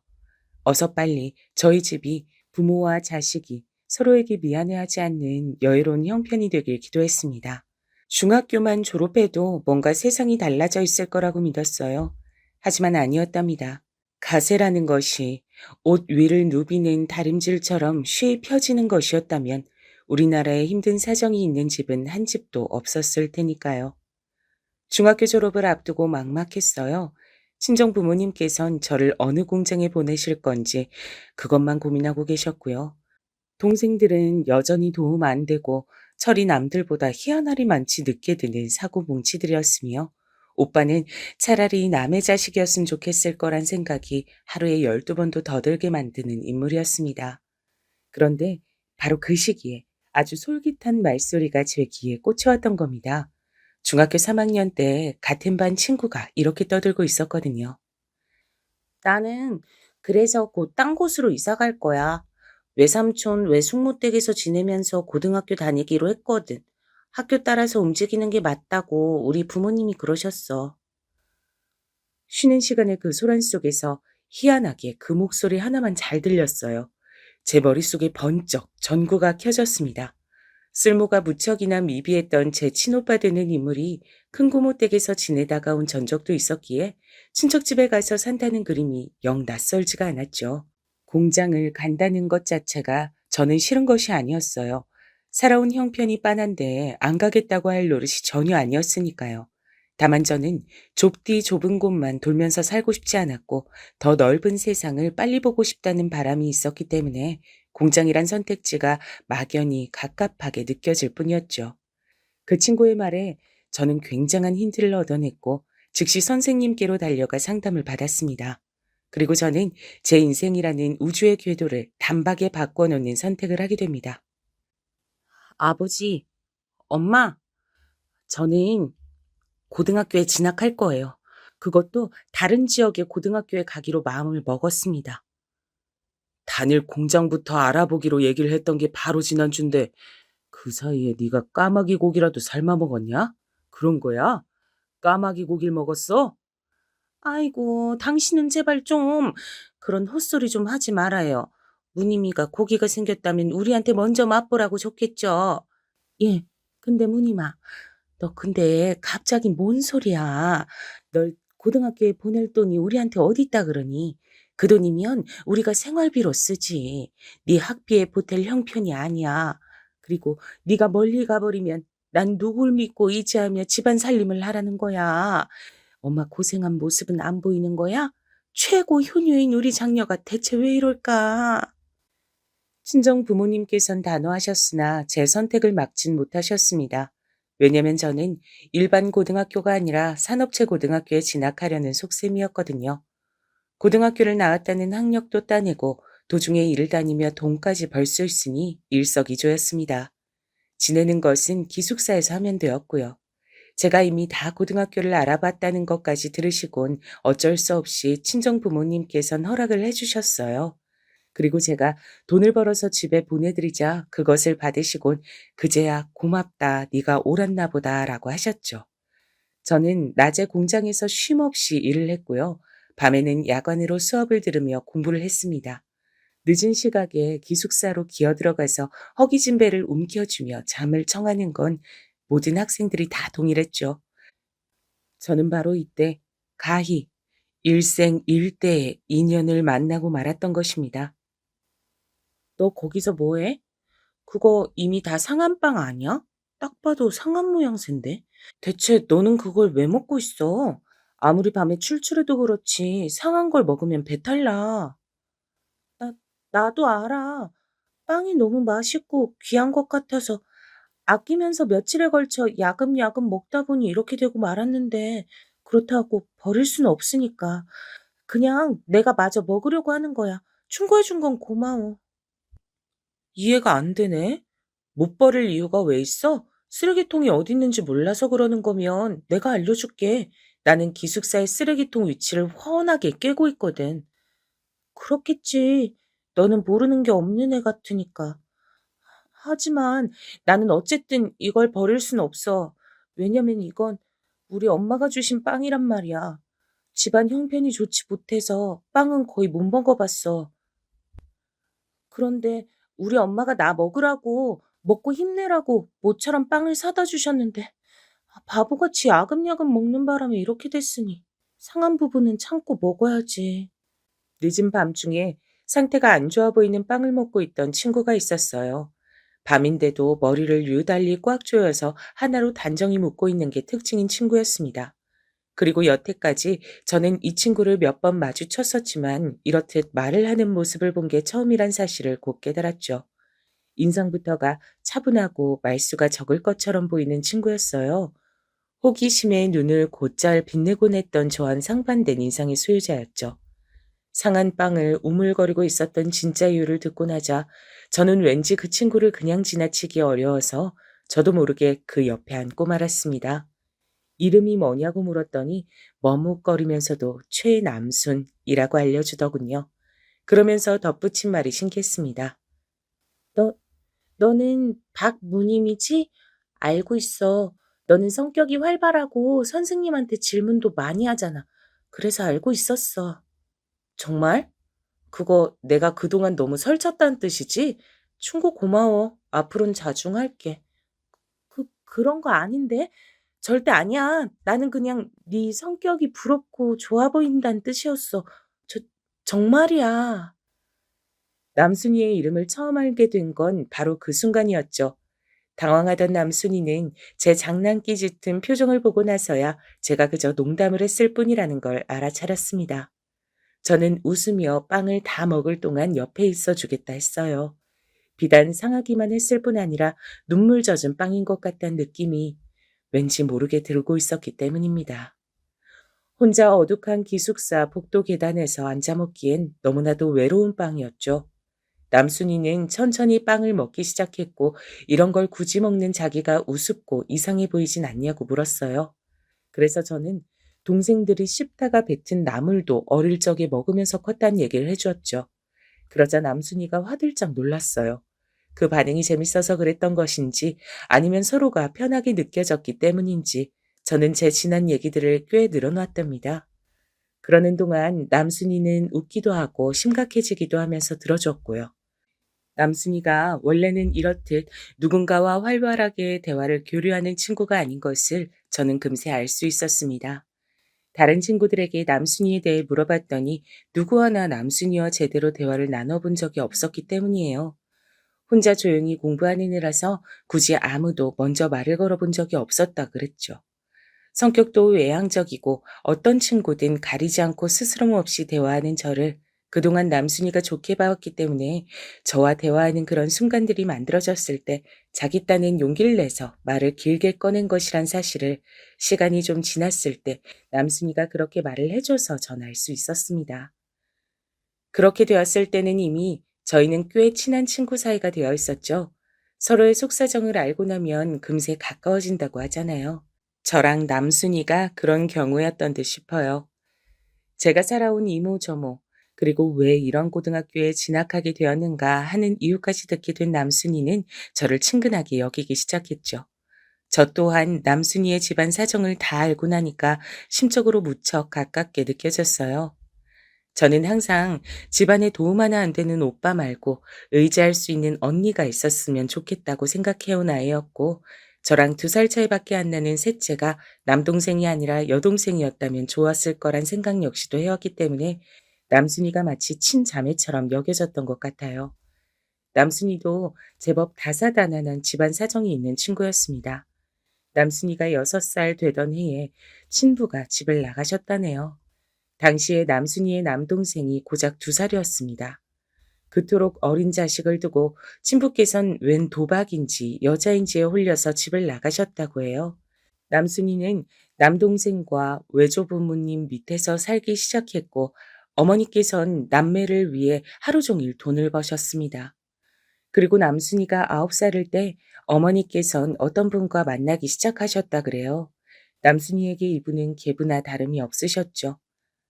어서 빨리 저희 집이 부모와 자식이 서로에게 미안해하지 않는 여유로운 형편이 되길 기도했습니다. 중학교만 졸업해도 뭔가 세상이 달라져 있을 거라고 믿었어요. 하지만 아니었답니다. 가세라는 것이 옷 위를 누비는 다림질처럼 쉬이 펴지는 것이었다면 우리나라에 힘든 사정이 있는 집은 한 집도 없었을 테니까요. 중학교 졸업을 앞두고 막막했어요. 친정 부모님께선 저를 어느 공장에 보내실 건지 그것만 고민하고 계셨고요. 동생들은 여전히 도움 안 되고 철이 남들보다 희한하리 많지 늦게 드는 사고뭉치들이었으며 오빠는 차라리 남의 자식이었으면 좋겠을 거란 생각이 하루에 12번도 더 들게 만드는 인물이었습니다. 그런데 바로 그 시기에 아주 솔깃한 말소리가 제 귀에 꽂혀왔던 겁니다. 중학교 3학년 때 같은 반 친구가 이렇게 떠들고 있었거든요. 나는 그래서 곧 딴 곳으로 이사 갈 거야. 외삼촌 외숙모댁에서 지내면서 고등학교 다니기로 했거든. 학교 따라서 움직이는 게 맞다고 우리 부모님이 그러셨어. 쉬는 시간에 그 소란 속에서 희한하게 그 목소리 하나만 잘 들렸어요. 제 머릿속에 번쩍 전구가 켜졌습니다. 쓸모가 무척이나 미비했던 제 친오빠 되는 인물이 큰 고모 댁에서 지내다가 온 전적도 있었기에 친척집에 가서 산다는 그림이 영 낯설지가 않았죠. 공장을 간다는 것 자체가 저는 싫은 것이 아니었어요. 살아온 형편이 빤한데 안 가겠다고 할 노릇이 전혀 아니었으니까요. 다만 저는 좁디 좁은 곳만 돌면서 살고 싶지 않았고 더 넓은 세상을 빨리 보고 싶다는 바람이 있었기 때문에 공장이란 선택지가 막연히 갑갑하게 느껴질 뿐이었죠. 그 친구의 말에 저는 굉장한 힌트를 얻어냈고 즉시 선생님께로 달려가 상담을 받았습니다. 그리고 저는 제 인생이라는 우주의 궤도를 단박에 바꿔놓는 선택을 하게 됩니다. 아버지, 엄마, 저는 고등학교에 진학할 거예요. 그것도 다른 지역의 고등학교에 가기로 마음을 먹었습니다. 단일 공장부터 알아보기로 얘기를 했던 게 바로 지난주인데 그 사이에 네가 까마귀 고기라도 삶아 먹었냐? 그런 거야? 까마귀 고기를 먹었어? 아이고, 당신은 제발 좀 그런 헛소리 좀 하지 말아요. 무님이가 고기가 생겼다면 우리한테 먼저 맛보라고 줬겠죠. 예, 근데 무님아, 너 근데 갑자기 뭔 소리야? 널 고등학교에 보낼 돈이 우리한테 어디 있다 그러니? 그 돈이면 우리가 생활비로 쓰지. 네 학비에 보탤 형편이 아니야. 그리고 네가 멀리 가버리면 난 누굴 믿고 의지하며 집안 살림을 하라는 거야. 엄마 고생한 모습은 안 보이는 거야? 최고 효녀인 우리 장녀가 대체 왜 이럴까? 친정 부모님께선 단호하셨으나 제 선택을 막진 못하셨습니다. 왜냐면 저는 일반 고등학교가 아니라 산업체 고등학교에 진학하려는 속셈이었거든요. 고등학교를 나왔다는 학력도 따내고 도중에 일을 다니며 돈까지 벌 수 있으니 일석이조였습니다. 지내는 것은 기숙사에서 하면 되었고요. 제가 이미 다 고등학교를 알아봤다는 것까지 들으시곤 어쩔 수 없이 친정 부모님께선 허락을 해주셨어요. 그리고 제가 돈을 벌어서 집에 보내드리자 그것을 받으시곤 그제야 고맙다, 네가 옳았나 보다라고 하셨죠. 저는 낮에 공장에서 쉼 없이 일을 했고요. 밤에는 야간으로 수업을 들으며 공부를 했습니다. 늦은 시각에 기숙사로 기어들어가서 허기진 배를 움켜쥐며 잠을 청하는 건 모든 학생들이 다 동일했죠. 저는 바로 이때 가히 일생일대의 인연을 만나고 말았던 것입니다. 너 거기서 뭐해? 그거 이미 다 상한 빵 아니야? 딱 봐도 상한 모양새인데. 대체 너는 그걸 왜 먹고 있어? 아무리 밤에 출출해도 그렇지 상한 걸 먹으면 배탈 나. 나, 나도 알아. 빵이 너무 맛있고 귀한 것 같아서 아끼면서 며칠에 걸쳐 야금야금 먹다 보니 이렇게 되고 말았는데 그렇다고 버릴 수는 없으니까 그냥 내가 마저 먹으려고 하는 거야. 충고해 준 건 고마워. 이해가 안 되네. 못 버릴 이유가 왜 있어? 쓰레기통이 어디 있는지 몰라서 그러는 거면 내가 알려줄게. 나는 기숙사의 쓰레기통 위치를 훤하게 꿰고 있거든. 그렇겠지. 너는 모르는 게 없는 애 같으니까. 하지만 나는 어쨌든 이걸 버릴 순 없어. 왜냐면 이건 우리 엄마가 주신 빵이란 말이야. 집안 형편이 좋지 못해서 빵은 거의 못 먹어봤어. 그런데 우리 엄마가 나 먹으라고, 먹고 힘내라고 모처럼 빵을 사다 주셨는데 바보같이 야금야금 먹는 바람에 이렇게 됐으니 상한 부분은 참고 먹어야지. 늦은 밤중에 상태가 안 좋아 보이는 빵을 먹고 있던 친구가 있었어요. 밤인데도 머리를 유달리 꽉 조여서 하나로 단정히 묶고 있는 게 특징인 친구였습니다. 그리고 여태까지 저는 이 친구를 몇 번 마주쳤었지만 이렇듯 말을 하는 모습을 본 게 처음이란 사실을 곧 깨달았죠. 인상부터가 차분하고 말수가 적을 것처럼 보이는 친구였어요. 호기심에 눈을 곧잘 빛내곤 했던 저와는 상반된 인상의 소유자였죠. 상한 빵을 우물거리고 있었던 진짜 이유를 듣고 나자 저는 왠지 그 친구를 그냥 지나치기 어려워서 저도 모르게 그 옆에 앉고 말았습니다. 이름이 뭐냐고 물었더니 머뭇거리면서도 최남순이라고 알려주더군요. 그러면서 덧붙인 말이 신기했습니다. 너, 너는 박무님이지? 알고 있어. 너는 성격이 활발하고 선생님한테 질문도 많이 하잖아. 그래서 알고 있었어. 정말? 그거 내가 그동안 너무 설쳤다는 뜻이지? 충고 고마워. 앞으로는 자중할게. 그런 거 아닌데? 절대 아니야. 나는 그냥 네 성격이 부럽고 좋아 보인다는 뜻이었어. 저, 정말이야. 남순이의 이름을 처음 알게 된 건 바로 그 순간이었죠. 당황하던 남순이는 제 장난기 짙은 표정을 보고 나서야 제가 그저 농담을 했을 뿐이라는 걸 알아차렸습니다. 저는 웃으며 빵을 다 먹을 동안 옆에 있어 주겠다 했어요. 비단 상하기만 했을 뿐 아니라 눈물 젖은 빵인 것 같다는 느낌이 왠지 모르게 들고 있었기 때문입니다. 혼자 어둑한 기숙사 복도 계단에서 앉아 먹기엔 너무나도 외로운 빵이었죠. 남순이는 천천히 빵을 먹기 시작했고 이런 걸 굳이 먹는 자기가 우습고 이상해 보이진 않냐고 물었어요. 그래서 저는 동생들이 씹다가 뱉은 나물도 어릴 적에 먹으면서 컸다는 얘기를 해주었죠. 그러자 남순이가 화들짝 놀랐어요. 그 반응이 재밌어서 그랬던 것인지 아니면 서로가 편하게 느껴졌기 때문인지 저는 제 지난 얘기들을 꽤 늘어놨답니다. 그러는 동안 남순이는 웃기도 하고 심각해지기도 하면서 들어줬고요. 남순이가 원래는 이렇듯 누군가와 활발하게 대화를 교류하는 친구가 아닌 것을 저는 금세 알 수 있었습니다. 다른 친구들에게 남순이에 대해 물어봤더니 누구 하나 남순이와 제대로 대화를 나눠본 적이 없었기 때문이에요. 혼자 조용히 공부하는 애라서 굳이 아무도 먼저 말을 걸어본 적이 없었다 그랬죠. 성격도 외향적이고 어떤 친구든 가리지 않고 스스럼 없이 대화하는 저를 그동안 남순이가 좋게 봐왔기 때문에 저와 대화하는 그런 순간들이 만들어졌을 때 자기 딴엔 용기를 내서 말을 길게 꺼낸 것이란 사실을 시간이 좀 지났을 때 남순이가 그렇게 말을 해줘서 전 알 수 있었습니다. 그렇게 되었을 때는 이미 저희는 꽤 친한 친구 사이가 되어 있었죠. 서로의 속사정을 알고 나면 금세 가까워진다고 하잖아요. 저랑 남순이가 그런 경우였던 듯 싶어요. 제가 살아온 이모저모, 그리고 왜 이런 고등학교에 진학하게 되었는가 하는 이유까지 듣게 된 남순이는 저를 친근하게 여기기 시작했죠. 저 또한 남순이의 집안 사정을 다 알고 나니까 심적으로 무척 가깝게 느껴졌어요. 저는 항상 집안에 도움 하나 안 되는 오빠 말고 의지할 수 있는 언니가 있었으면 좋겠다고 생각해온 아이였고, 저랑 2살 차이밖에 안 나는 셋째가 남동생이 아니라 여동생이었다면 좋았을 거란 생각 역시도 해왔기 때문에 남순이가 마치 친자매처럼 여겨졌던 것 같아요. 남순이도 제법 다사다난한 집안 사정이 있는 친구였습니다. 남순이가 6살 되던 해에 친부가 집을 나가셨다네요. 당시에 남순이의 남동생이 고작 2살이었습니다. 그토록 어린 자식을 두고 친부께선 웬 도박인지 여자인지에 홀려서 집을 나가셨다고 해요. 남순이는 남동생과 외조부모님 밑에서 살기 시작했고 어머니께선 남매를 위해 하루 종일 돈을 버셨습니다. 그리고 남순이가 9살일 때 어머니께선 어떤 분과 만나기 시작하셨다 그래요. 남순이에게 이분은 계부나 다름이 없으셨죠.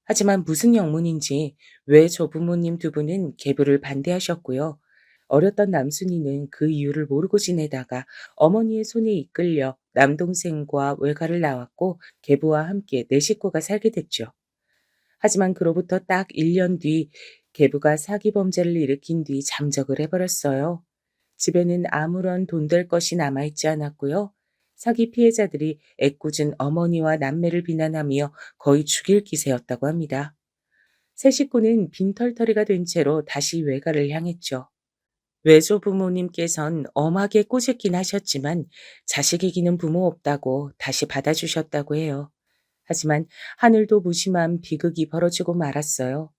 하지만 무슨 영문인지 왜 조부모님 2분은 계부를 반대하셨고요. 어렸던 남순이는 그 이유를 모르고 지내다가 어머니의 손에 이끌려 남동생과 외가를 나왔고 계부와 함께 4식구가 살게 됐죠. 하지만 그로부터 딱 1년 뒤 계부가 사기 범죄를 일으킨 뒤 잠적을 해버렸어요. 집에는 아무런 돈 될 것이 남아있지 않았고요. 사기 피해자들이 애꿎은 어머니와 남매를 비난하며 거의 죽일 기세였다고 합니다. 세 식구는 빈털터리가 된 채로 다시 외가를 향했죠. 외조부모님께선 엄하게 꼬집긴 하셨지만 자식 이기는 부모 없다고 다시 받아주셨다고 해요. 하지만 하늘도 무심한 비극이 벌어지고 말았어요.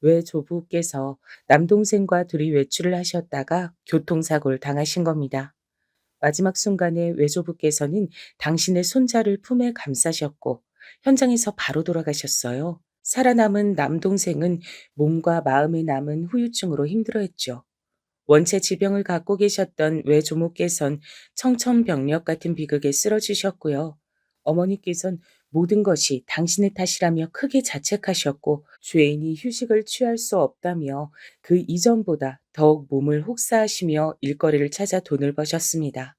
외조부께서 남동생과 둘이 외출을 하셨다가 교통사고를 당하신 겁니다. 마지막 순간에 외조부께서는 당신의 손자를 품에 감싸셨고 현장에서 바로 돌아가셨어요. 살아남은 남동생은 몸과 마음에 남은 후유증으로 힘들어했죠. 원체 지병을 갖고 계셨던 외조모께선 청천벽력 같은 비극에 쓰러지셨고요. 어머니께선 모든 것이 당신의 탓이라며 크게 자책하셨고 죄인이 휴식을 취할 수 없다며 그 이전보다 더욱 몸을 혹사하시며 일거리를 찾아 돈을 버셨습니다.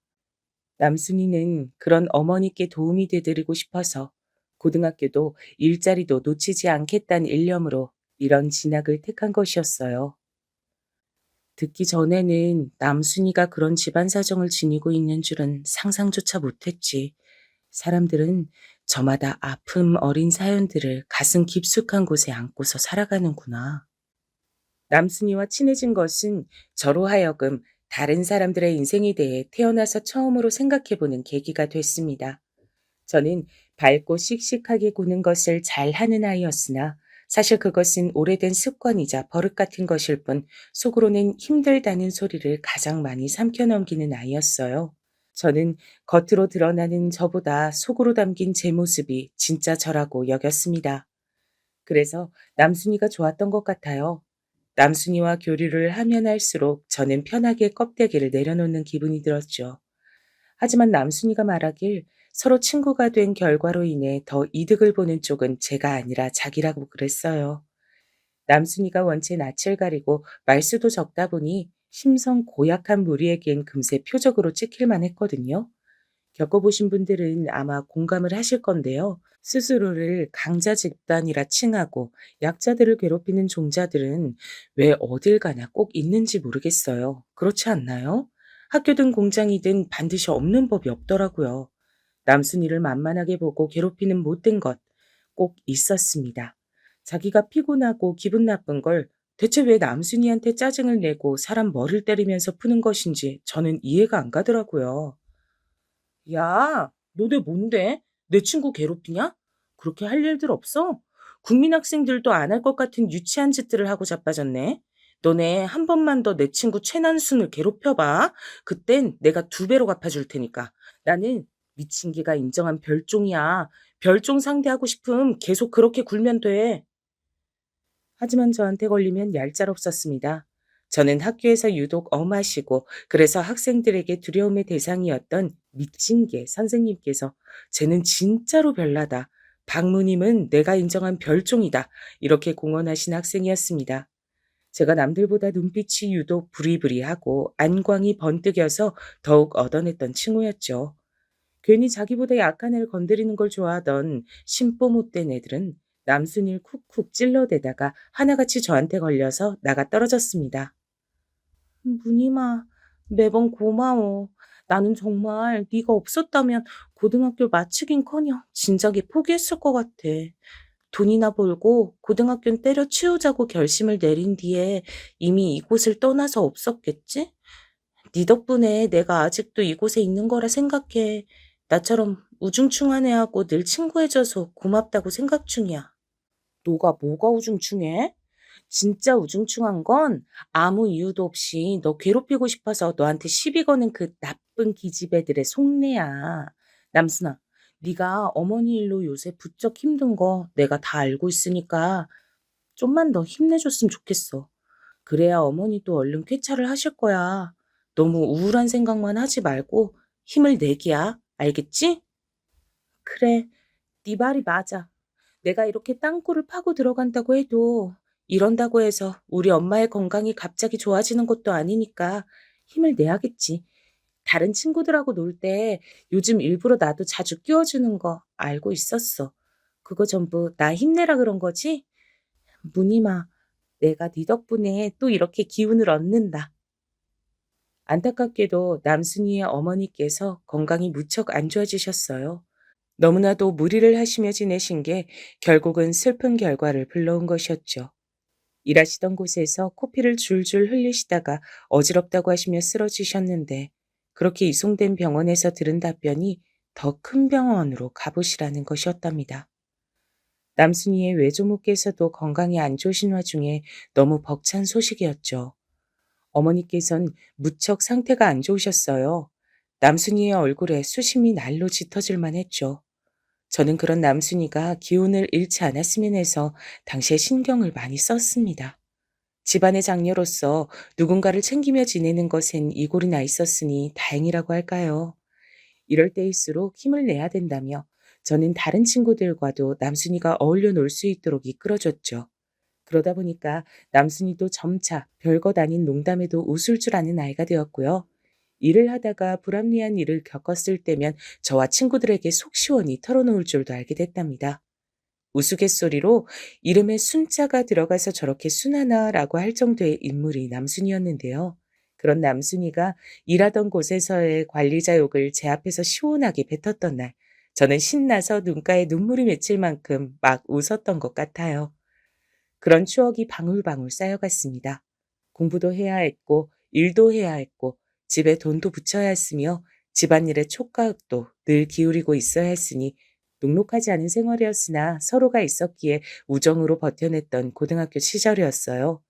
남순이는 그런 어머니께 도움이 되드리고 싶어서 고등학교도 일자리도 놓치지 않겠다는 일념으로 이런 진학을 택한 것이었어요. 듣기 전에는 남순이가 그런 집안 사정을 지니고 있는 줄은 상상조차 못했지. 사람들은 저마다 아픔 어린 사연들을 가슴 깊숙한 곳에 안고서 살아가는구나. 남순이와 친해진 것은 저로 하여금 다른 사람들의 인생에 대해 태어나서 처음으로 생각해보는 계기가 됐습니다. 저는 밝고 씩씩하게 구는 것을 잘하는 아이였으나 사실 그것은 오래된 습관이자 버릇 같은 것일 뿐 속으로는 힘들다는 소리를 가장 많이 삼켜넘기는 아이였어요. 저는 겉으로 드러나는 저보다 속으로 담긴 제 모습이 진짜 저라고 여겼습니다. 그래서 남순이가 좋았던 것 같아요. 남순이와 교류를 하면 할수록 저는 편하게 껍데기를 내려놓는 기분이 들었죠. 하지만 남순이가 말하길 서로 친구가 된 결과로 인해 더 이득을 보는 쪽은 제가 아니라 자기라고 그랬어요. 남순이가 원체 낯을 가리고 말수도 적다 보니 심성 고약한 무리에겐 금세 표적으로 찍힐만 했거든요. 겪어보신 분들은 아마 공감을 하실 건데요. 스스로를 강자 집단이라 칭하고 약자들을 괴롭히는 종자들은 왜 어딜 가나 꼭 있는지 모르겠어요. 그렇지 않나요? 학교든 공장이든 반드시 없는 법이 없더라고요. 남순이를 만만하게 보고 괴롭히는 못된 것 꼭 있었습니다. 자기가 피곤하고 기분 나쁜 걸 대체 왜 남순이한테 짜증을 내고 사람 머리를 때리면서 푸는 것인지 저는 이해가 안 가더라고요. 야, 너네 뭔데? 내 친구 괴롭히냐? 그렇게 할 일들 없어? 국민 학생들도 안 할 것 같은 유치한 짓들을 하고 자빠졌네. 너네 한 번만 더 내 친구 최난순을 괴롭혀봐. 그땐 내가 두 배로 갚아줄 테니까. 나는 미친 개가 인정한 별종이야. 별종 상대하고 싶음 계속 그렇게 굴면 돼. 하지만 저한테 걸리면 얄짤없었습니다. 저는 학교에서 유독 엄하시고 그래서 학생들에게 두려움의 대상이었던 미친 개 선생님께서 쟤는 진짜로 별나다. 박무님은 내가 인정한 별종이다. 이렇게 공언하신 학생이었습니다. 제가 남들보다 눈빛이 유독 부리부리하고 안광이 번뜩여서 더욱 얻어냈던 칭호였죠. 괜히 자기보다 약한 애를 건드리는 걸 좋아하던 심보 못된 애들은 남순이를 쿡쿡 찔러대다가 하나같이 저한테 걸려서 나가 떨어졌습니다. 무늬마, 매번 고마워. 나는 정말 네가 없었다면 고등학교 마치긴커녕 진작에 포기했을 것 같아. 돈이나 벌고 고등학교는 때려치우자고 결심을 내린 뒤에 이미 이곳을 떠나서 없었겠지? 네 덕분에 내가 아직도 이곳에 있는 거라 생각해. 나처럼 우중충한 애하고 늘 친구해줘서 고맙다고 생각 중이야. 너가 뭐가 우중충해? 진짜 우중충한 건 아무 이유도 없이 너 괴롭히고 싶어서 너한테 시비 거는 그 나쁜 기집애들의 속내야. 남순아, 네가 어머니 일로 요새 부쩍 힘든 거 내가 다 알고 있으니까 좀만 더 힘내줬으면 좋겠어. 그래야 어머니도 얼른 쾌차를 하실 거야. 너무 우울한 생각만 하지 말고 힘을 내기야. 알겠지? 그래, 네 말이 맞아. 내가 이렇게 땅굴을 파고 들어간다고 해도 이런다고 해서 우리 엄마의 건강이 갑자기 좋아지는 것도 아니니까 힘을 내야겠지. 다른 친구들하고 놀 때 요즘 일부러 나도 자주 끼워주는 거 알고 있었어. 그거 전부 나 힘내라 그런 거지? 무늬마, 내가 네 덕분에 또 이렇게 기운을 얻는다. 안타깝게도 남순이의 어머니께서 건강이 무척 안 좋아지셨어요. 너무나도 무리를 하시며 지내신 게 결국은 슬픈 결과를 불러온 것이었죠. 일하시던 곳에서 코피를 줄줄 흘리시다가 어지럽다고 하시며 쓰러지셨는데 그렇게 이송된 병원에서 들은 답변이 더 큰 병원으로 가보시라는 것이었답니다. 남순이의 외조모께서도 건강이 안 좋으신 와중에 너무 벅찬 소식이었죠. 어머니께선 무척 상태가 안 좋으셨어요. 남순이의 얼굴에 수심이 날로 짙어질만 했죠. 저는 그런 남순이가 기운을 잃지 않았으면 해서 당시에 신경을 많이 썼습니다. 집안의 장녀로서 누군가를 챙기며 지내는 것엔 이골이 나 있었으니 다행이라고 할까요? 이럴 때일수록 힘을 내야 된다며 저는 다른 친구들과도 남순이가 어울려 놀 수 있도록 이끌어줬죠. 그러다 보니까 남순이도 점차 별것 아닌 농담에도 웃을 줄 아는 아이가 되었고요. 일을 하다가 불합리한 일을 겪었을 때면 저와 친구들에게 속 시원히 털어놓을 줄도 알게 됐답니다. 우스갯소리로 이름에 순자가 들어가서 저렇게 순하나라고 할 정도의 인물이 남순이었는데요. 그런 남순이가 일하던 곳에서의 관리자 욕을 제 앞에서 시원하게 뱉었던 날, 저는 신나서 눈가에 눈물이 맺힐 만큼 막 웃었던 것 같아요. 그런 추억이 방울방울 쌓여갔습니다. 공부도 해야 했고, 일도 해야 했고, 집에 돈도 붙여야 했으며, 집안일에 촉각도 늘 기울이고 있어야 했으니, 녹록하지 않은 생활이었으나 서로가 있었기에 우정으로 버텨냈던 고등학교 시절이었어요.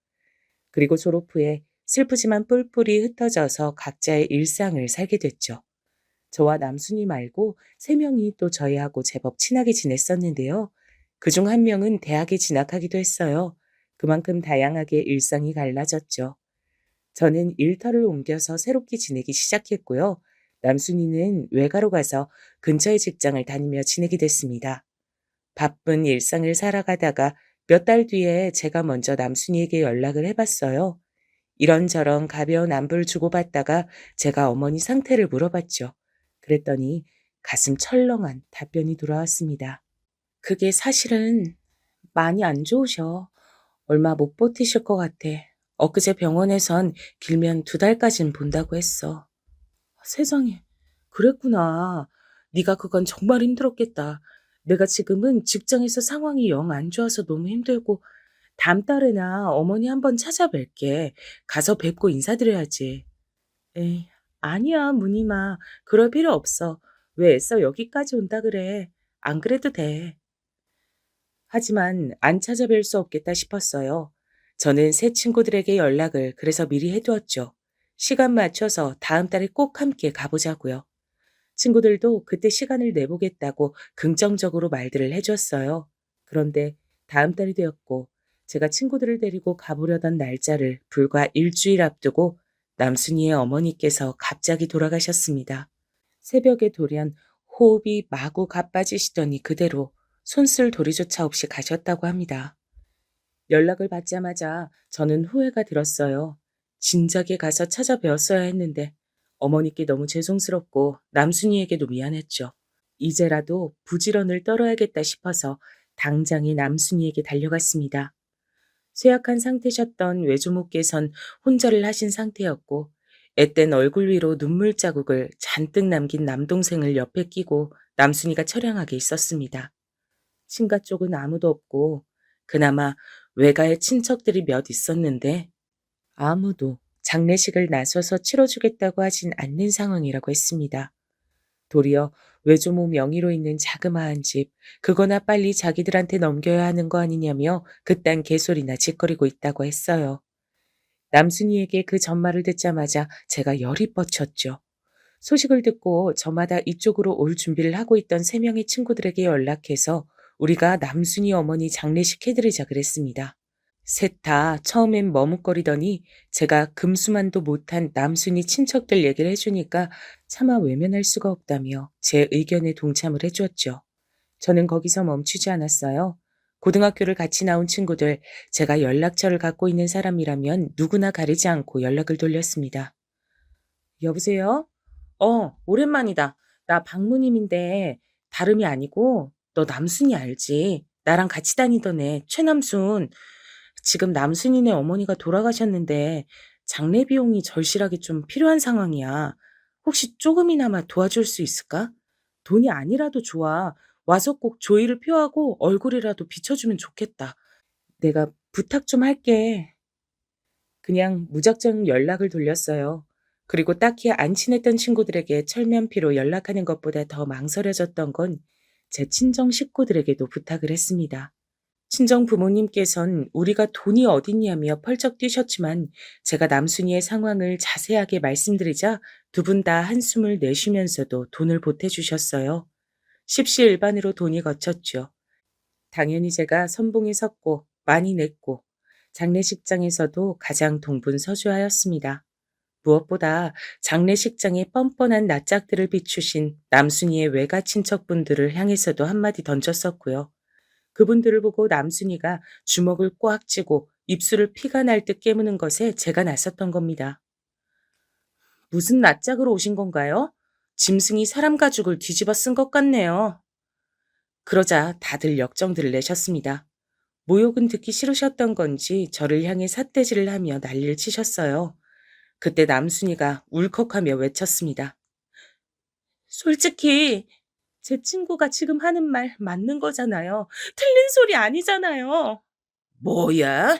그리고 졸업 후에 슬프지만 뿔뿔이 흩어져서 각자의 일상을 살게 됐죠. 저와 남순이 말고 세 명이 또 저희하고 제법 친하게 지냈었는데요. 그중 한 명은 대학에 진학하기도 했어요. 그만큼 다양하게 일상이 갈라졌죠. 저는 일터를 옮겨서 새롭게 지내기 시작했고요. 남순이는 외가로 가서 근처의 직장을 다니며 지내게 됐습니다. 바쁜 일상을 살아가다가 몇 달 뒤에 제가 먼저 남순이에게 연락을 해봤어요. 이런저런 가벼운 안부를 주고받다가 제가 어머니 상태를 물어봤죠. 그랬더니 가슴 철렁한 답변이 돌아왔습니다. 그게 사실은 많이 안 좋으셔. 얼마 못 버티실 것 같아. 엊그제 병원에선 길면 2달까진 본다고 했어. 세상에, 그랬구나. 네가 그건 정말 힘들었겠다. 내가 지금은 직장에서 상황이 영 안 좋아서 너무 힘들고 다음 달에나 어머니 한번 찾아뵐게. 가서 뵙고 인사드려야지. 에이, 아니야, 무늬마. 그럴 필요 없어. 왜 애써 여기까지 온다 그래. 안 그래도 돼. 하지만 안 찾아뵐 수 없겠다 싶었어요. 저는 새 친구들에게 연락을 그래서 미리 해두었죠. 시간 맞춰서 다음 달에 꼭 함께 가보자고요. 친구들도 그때 시간을 내보겠다고 긍정적으로 말들을 해줬어요. 그런데 다음 달이 되었고 제가 친구들을 데리고 가보려던 날짜를 불과 일주일 앞두고 남순이의 어머니께서 갑자기 돌아가셨습니다. 새벽에 돌연 호흡이 마구 가빠지시더니 그대로 손쓸 도리조차 없이 가셨다고 합니다. 연락을 받자마자 저는 후회가 들었어요. 진작에 가서 찾아뵈었어야 했는데 어머니께 너무 죄송스럽고 남순이에게도 미안했죠. 이제라도 부지런을 떨어야겠다 싶어서 당장에 남순이에게 달려갔습니다. 쇠약한 상태셨던 외조모께선 혼절을 하신 상태였고 앳된 얼굴 위로 눈물 자국을 잔뜩 남긴 남동생을 옆에 끼고 남순이가 처량하게 있었습니다. 친가 쪽은 아무도 없고 그나마 외가에 친척들이 몇 있었는데 아무도 장례식을 나서서 치러주겠다고 하진 않는 상황이라고 했습니다. 도리어 외조모 명의로 있는 자그마한 집, 그거나 빨리 자기들한테 넘겨야 하는 거 아니냐며 그딴 개소리나 짓거리고 있다고 했어요. 남순이에게 그 전말을 듣자마자 제가 열이 뻗쳤죠. 소식을 듣고 저마다 이쪽으로 올 준비를 하고 있던 3명의 친구들에게 연락해서 우리가 남순이 어머니 장례식 해드리자 그랬습니다. 셋 다 처음엔 머뭇거리더니 제가 금수만도 못한 남순이 친척들 얘기를 해주니까 차마 외면할 수가 없다며 제 의견에 동참을 해주었죠. 저는 거기서 멈추지 않았어요. 고등학교를 같이 나온 친구들, 제가 연락처를 갖고 있는 사람이라면 누구나 가리지 않고 연락을 돌렸습니다. 여보세요? 오랜만이다. 나 박무님인데 다름이 아니고 너 남순이 알지? 나랑 같이 다니던 애 최남순. 지금 남순이네 어머니가 돌아가셨는데 장례 비용이 절실하게 좀 필요한 상황이야. 혹시 조금이나마 도와줄 수 있을까? 돈이 아니라도 좋아. 와서 꼭 조의를 표하고 얼굴이라도 비춰주면 좋겠다. 내가 부탁 좀 할게. 그냥 무작정 연락을 돌렸어요. 그리고 딱히 안 친했던 친구들에게 철면피로 연락하는 것보다 더 망설여졌던 건 제 친정 식구들에게도 부탁을 했습니다. 친정 부모님께선 우리가 돈이 어딨냐며 펄쩍 뛰셨지만 제가 남순이의 상황을 자세하게 말씀드리자 두 분 다 한숨을 내쉬면서도 돈을 보태주셨어요. 십시일반으로 돈이 거쳤죠. 당연히 제가 선봉에 섰고 많이 냈고 장례식장에서도 가장 동분서주하였습니다. 무엇보다 장례식장에 뻔뻔한 낯짝들을 비추신 남순이의 외가 친척분들을 향해서도 한마디 던졌었고요. 그분들을 보고 남순이가 주먹을 꽉 쥐고 입술을 피가 날 듯 깨무는 것에 제가 나섰던 겁니다. 무슨 낯짝으로 오신 건가요? 짐승이 사람 가죽을 뒤집어 쓴 것 같네요. 그러자 다들 역정들을 내셨습니다. 모욕은 듣기 싫으셨던 건지 저를 향해 삿대질을 하며 난리를 치셨어요. 그때 남순이가 울컥하며 외쳤습니다. 솔직히 제 친구가 지금 하는 말 맞는 거잖아요. 틀린 소리 아니잖아요. 뭐야?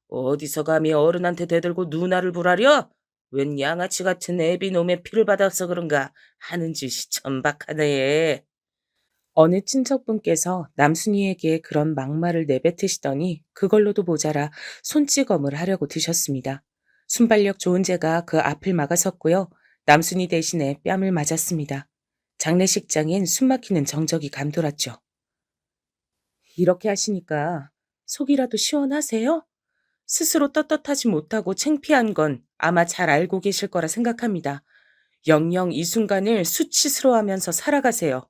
어디서 감히 어른한테 대들고 누나를 부라려? 웬 양아치 같은 애비놈의 피를 받아서 그런가 하는 짓이 천박하네. 어느 친척분께서 남순이에게 그런 막말을 내뱉으시더니 그걸로도 모자라 손찌검을 하려고 드셨습니다. 순발력 좋은 제가 그 앞을 막아섰고요. 남순이 대신에 뺨을 맞았습니다. 장례식장엔 숨막히는 정적이 감돌았죠. 이렇게 하시니까 속이라도 시원하세요? 스스로 떳떳하지 못하고 창피한 건 아마 잘 알고 계실 거라 생각합니다. 영영 이 순간을 수치스러워하면서 살아가세요.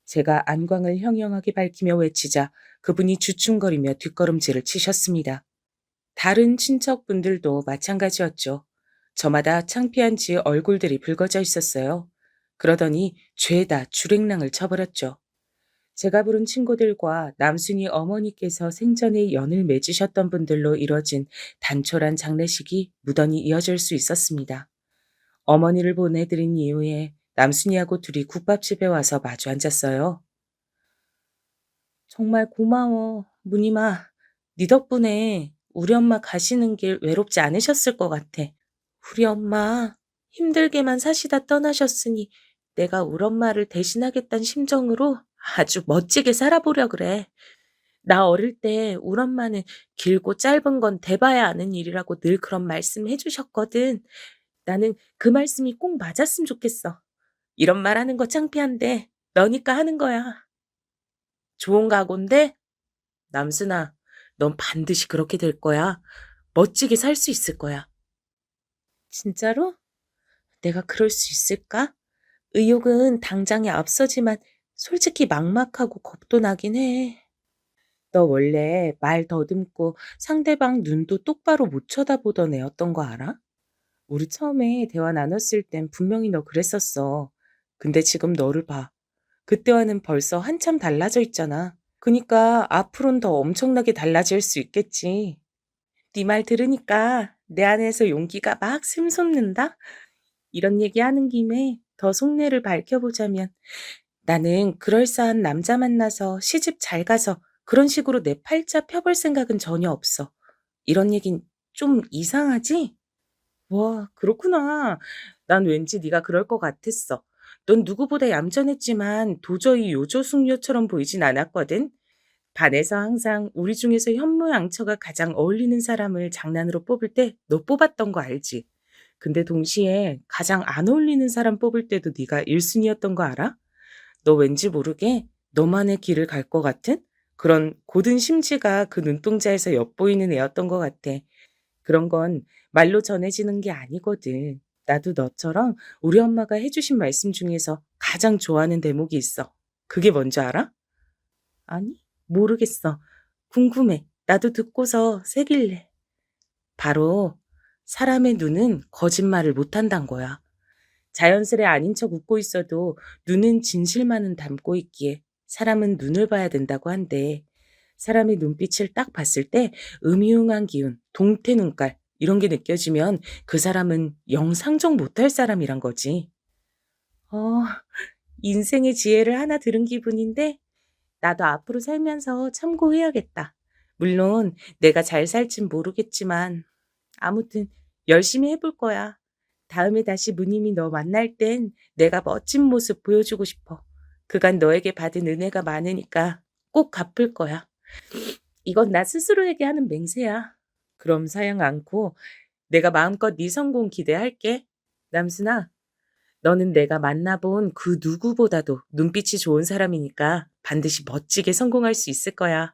제가 안광을 형형하게 밝히며 외치자 그분이 주춤거리며 뒷걸음질을 치셨습니다. 다른 친척분들도 마찬가지였죠. 저마다 창피한지 얼굴들이 붉어져 있었어요. 그러더니 죄다 주랭랑을 쳐버렸죠. 제가 부른 친구들과 남순이 어머니께서 생전에 연을 맺으셨던 분들로 이뤄진 단촐한 장례식이 무던히 이어질 수 있었습니다. 어머니를 보내드린 이후에 남순이하고 둘이 국밥집에 와서 마주 앉았어요. 정말 고마워, 무늬마. 네 덕분에 우리 엄마 가시는 길 외롭지 않으셨을 것 같아. 우리 엄마 힘들게만 사시다 떠나셨으니 내가 우리 엄마를 대신하겠다는 심정으로 아주 멋지게 살아보려 그래. 나 어릴 때 우리 엄마는 길고 짧은 건 대봐야 아는 일이라고 늘 그런 말씀 해주셨거든. 나는 그 말씀이 꼭 맞았으면 좋겠어. 이런 말 하는 거 창피한데 너니까 하는 거야. 좋은 각오인데? 남순아, 넌 반드시 그렇게 될 거야. 멋지게 살 수 있을 거야. 진짜로? 내가 그럴 수 있을까? 의욕은 당장에 앞서지만 솔직히 막막하고 겁도 나긴 해. 너 원래 말 더듬고 상대방 눈도 똑바로 못 쳐다보던 애였던 거 알아? 우리 처음에 대화 나눴을 땐 분명히 너 그랬었어. 근데 지금 너를 봐. 그때와는 벌써 한참 달라져 있잖아. 그니까 앞으로는 더 엄청나게 달라질 수 있겠지. 네 말 들으니까 내 안에서 용기가 막 샘솟는다? 이런 얘기하는 김에 더 속내를 밝혀보자면 나는 그럴싸한 남자 만나서 시집 잘 가서 그런 식으로 내 팔자 펴볼 생각은 전혀 없어. 이런 얘긴 좀 이상하지? 와, 그렇구나. 난 왠지 네가 그럴 것 같았어. 넌 누구보다 얌전했지만 도저히 요조숙녀처럼 보이진 않았거든. 반에서 항상 우리 중에서 현모양처가 가장 어울리는 사람을 장난으로 뽑을 때 너 뽑았던 거 알지? 근데 동시에 가장 안 어울리는 사람 뽑을 때도 네가 1순위였던 거 알아? 너 왠지 모르게 너만의 길을 갈 것 같은 그런 고든 심지가 그 눈동자에서 엿보이는 애였던 것 같아. 그런 건 말로 전해지는 게 아니거든. 나도 너처럼 우리 엄마가 해주신 말씀 중에서 가장 좋아하는 대목이 있어. 그게 뭔지 알아? 아니, 모르겠어. 궁금해. 나도 듣고서 새길래. 바로 사람의 눈은 거짓말을 못한단 거야. 자연스레 아닌 척 웃고 있어도 눈은 진실만은 담고 있기에 사람은 눈을 봐야 된다고 한대. 사람의 눈빛을 딱 봤을 때 음흉한 기운, 동태 눈깔 이런 게 느껴지면 그 사람은 영 상종 못할 사람이란 거지. 어, 인생의 지혜를 하나 들은 기분인데 나도 앞으로 살면서 참고해야겠다. 물론 내가 잘 살진 모르겠지만 아무튼 열심히 해볼 거야. 다음에 다시 무님이 너 만날 땐 내가 멋진 모습 보여주고 싶어. 그간 너에게 받은 은혜가 많으니까 꼭 갚을 거야. 이건 나 스스로에게 하는 맹세야. 그럼 사양 않고 내가 마음껏 네 성공 기대할게. 남순아, 너는 내가 만나본 그 누구보다도 눈빛이 좋은 사람이니까 반드시 멋지게 성공할 수 있을 거야.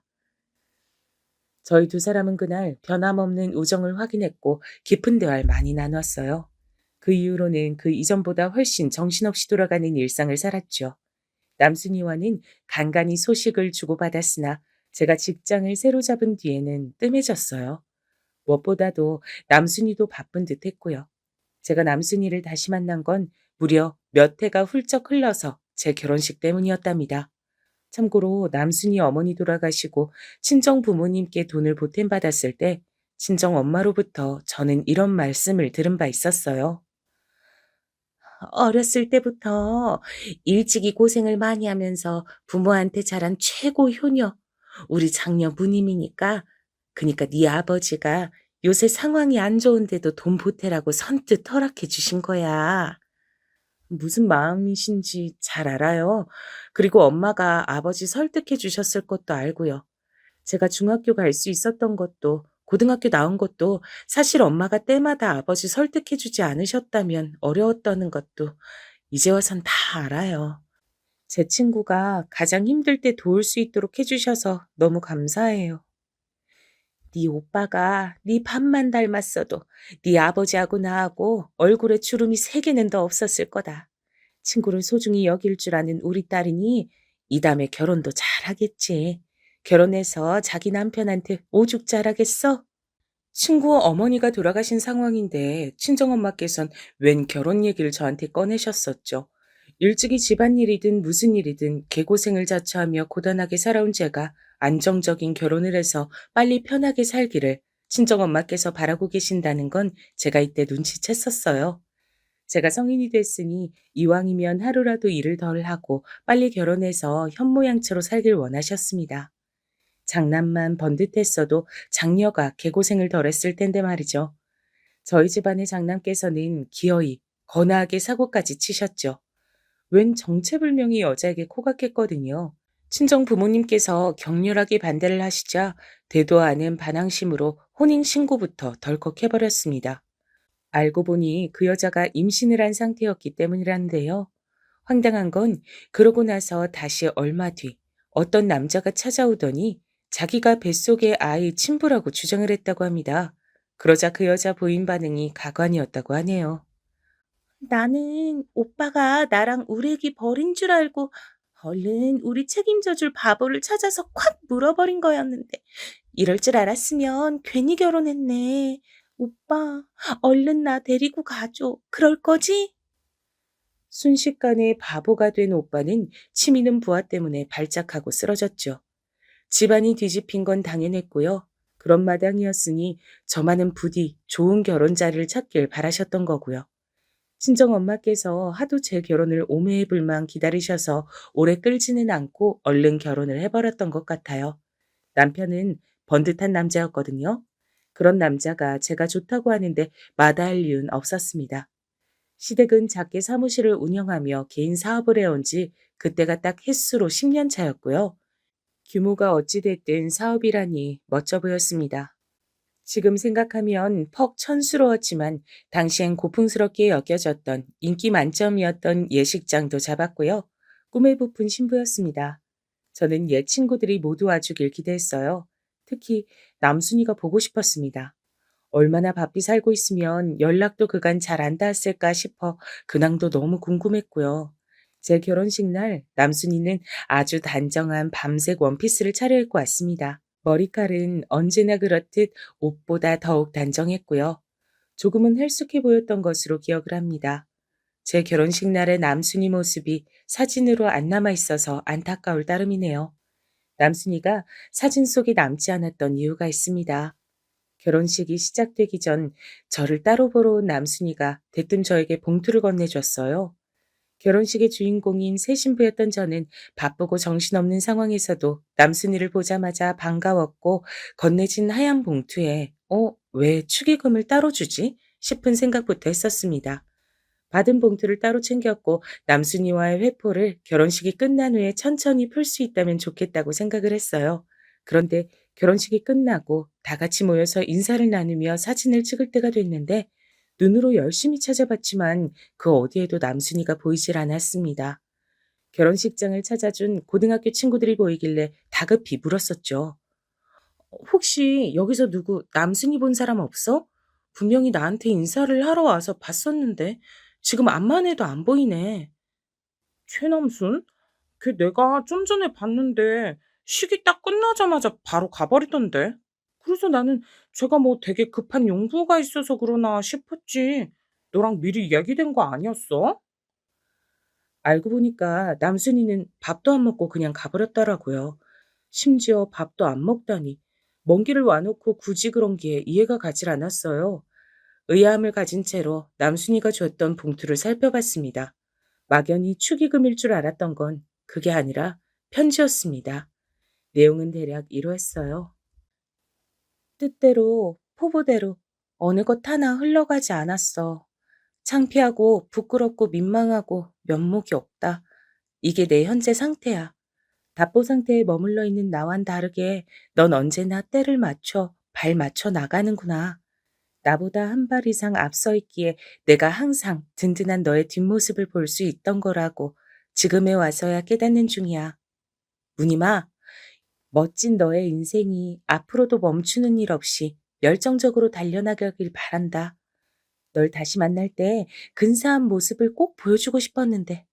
저희 두 사람은 그날 변함없는 우정을 확인했고 깊은 대화를 많이 나눴어요. 그 이후로는 그 이전보다 훨씬 정신없이 돌아가는 일상을 살았죠. 남순이와는 간간히 소식을 주고받았으나 제가 직장을 새로 잡은 뒤에는 뜸해졌어요. 무엇보다도 남순이도 바쁜 듯 했고요. 제가 남순이를 다시 만난 건 무려 몇 해가 훌쩍 흘러서 제 결혼식 때문이었답니다. 참고로 남순이 어머니 돌아가시고 친정 부모님께 돈을 보탬받았을 때 친정 엄마로부터 저는 이런 말씀을 들은 바 있었어요. 어렸을 때부터 일찍이 고생을 많이 하면서 부모한테 자란 최고 효녀. 우리 장녀 무님이니까. 그니까 네 아버지가 요새 상황이 안 좋은데도 돈 보태라고 선뜻 허락해 주신 거야. 무슨 마음이신지 잘 알아요. 그리고 엄마가 아버지 설득해 주셨을 것도 알고요. 제가 중학교 갈 수 있었던 것도 고등학교 나온 것도 사실 엄마가 때마다 아버지 설득해 주지 않으셨다면 어려웠다는 것도 이제 와선 다 알아요. 제 친구가 가장 힘들 때 도울 수 있도록 해 주셔서 너무 감사해요. 네 오빠가 네 밥만 닮았어도 네 아버지하고 나하고 얼굴에 주름이 3개는 더 없었을 거다. 친구를 소중히 여길 줄 아는 우리 딸이니 이 다음에 결혼도 잘하겠지. 결혼해서 자기 남편한테 오죽 잘하겠어? 친구 어머니가 돌아가신 상황인데 친정엄마께선 웬 결혼 얘기를 저한테 꺼내셨었죠. 일찍이 집안일이든 무슨 일이든 개고생을 자처하며 고단하게 살아온 제가 안정적인 결혼을 해서 빨리 편하게 살기를 친정엄마께서 바라고 계신다는 건 제가 이때 눈치챘었어요. 제가 성인이 됐으니 이왕이면 하루라도 일을 덜 하고 빨리 결혼해서 현모양처로 살길 원하셨습니다. 장남만 번듯했어도 장녀가 개고생을 덜 했을 텐데 말이죠. 저희 집안의 장남께서는 기어이 거나하게 사고까지 치셨죠. 웬 정체불명의 여자에게 코각했거든요. 친정 부모님께서 격렬하게 반대를 하시자 되도 않은 반항심으로 혼인신고부터 덜컥 해버렸습니다. 알고 보니 그 여자가 임신을 한 상태였기 때문이란데요. 황당한 건 그러고 나서 다시 얼마 뒤 어떤 남자가 찾아오더니 자기가 뱃속의 아이 친부라고 주장을 했다고 합니다. 그러자 그 여자 부인 반응이 가관이었다고 하네요. 나는 오빠가 나랑 우리 애기 버린 줄 알고 얼른 우리 책임져 줄 바보를 찾아서 콱 물어버린 거였는데 이럴 줄 알았으면 괜히 결혼했네. 오빠, 얼른 나 데리고 가줘. 그럴 거지? 순식간에 바보가 된 오빠는 치미는 부하 때문에 발작하고 쓰러졌죠. 집안이 뒤집힌 건 당연했고요. 그런 마당이었으니 저만은 부디 좋은 결혼 자리를 찾길 바라셨던 거고요. 친정엄마께서 하도 제 결혼을 오매불망 기다리셔서 오래 끌지는 않고 얼른 결혼을 해버렸던 것 같아요. 남편은 번듯한 남자였거든요. 그런 남자가 제가 좋다고 하는데 마다할 이유는 없었습니다. 시댁은 작게 사무실을 운영하며 개인 사업을 해온 지 그때가 딱 햇수로 10년 차였고요. 규모가 어찌됐든 사업이라니 멋져 보였습니다. 지금 생각하면 퍽 천스러웠지만 당시엔 고풍스럽게 여겨졌던 인기 만점이었던 예식장도 잡았고요. 꿈에 부푼 신부였습니다. 저는 옛 친구들이 모두 와주길 기대했어요. 특히 남순이가 보고 싶었습니다. 얼마나 바삐 살고 있으면 연락도 그간 잘 안 닿았을까 싶어 근황도 너무 궁금했고요. 제 결혼식 날 남순이는 아주 단정한 밤색 원피스를 차려입고 왔습니다. 머리칼은 언제나 그렇듯 옷보다 더욱 단정했고요. 조금은 헬쑥해 보였던 것으로 기억을 합니다. 제 결혼식 날의 남순이 모습이 사진으로 안 남아 있어서 안타까울 따름이네요. 남순이가 사진 속에 남지 않았던 이유가 있습니다. 결혼식이 시작되기 전 저를 따로 보러 온 남순이가 대뜸 저에게 봉투를 건네줬어요. 결혼식의 주인공인 새 신부였던 저는 바쁘고 정신없는 상황에서도 남순이를 보자마자 반가웠고 건네진 하얀 봉투에 왜 축의금을 따로 주지? 싶은 생각부터 했었습니다. 받은 봉투를 따로 챙겼고 남순이와의 회포를 결혼식이 끝난 후에 천천히 풀 수 있다면 좋겠다고 생각을 했어요. 그런데 결혼식이 끝나고 다 같이 모여서 인사를 나누며 사진을 찍을 때가 됐는데 눈으로 열심히 찾아봤지만 그 어디에도 남순이가 보이질 않았습니다. 결혼식장을 찾아준 고등학교 친구들이 보이길래 다급히 물었었죠. 혹시 여기서 누구 남순이 본 사람 없어? 분명히 나한테 인사를 하러 와서 봤었는데 지금 암만 해도 안 보이네. 최남순? 걔 내가 좀 전에 봤는데 시기 딱 끝나자마자 바로 가버리던데. 그래서 나는 제가 뭐 되게 급한 용부가 있어서 그러나 싶었지. 너랑 미리 얘기된 거 아니었어? 알고 보니까 남순이는 밥도 안 먹고 그냥 가버렸더라고요. 심지어 밥도 안 먹다니. 먼 길을 와놓고 굳이 그런 게 이해가 가질 않았어요. 의아함을 가진 채로 남순이가 줬던 봉투를 살펴봤습니다. 막연히 축의금일 줄 알았던 건 그게 아니라 편지였습니다. 내용은 대략 이러했어요. 뜻대로, 포부대로 어느 것 하나 흘러가지 않았어. 창피하고 부끄럽고 민망하고 면목이 없다. 이게 내 현재 상태야. 답보 상태에 머물러 있는 나와는 다르게 넌 언제나 때를 맞춰 발 맞춰 나가는구나. 나보다 한 발 이상 앞서 있기에 내가 항상 든든한 너의 뒷모습을 볼 수 있던 거라고 지금에 와서야 깨닫는 중이야. 무늬마, 멋진 너의 인생이 앞으로도 멈추는 일 없이 열정적으로 달려나가길 바란다. 널 다시 만날 때 근사한 모습을 꼭 보여주고 싶었는데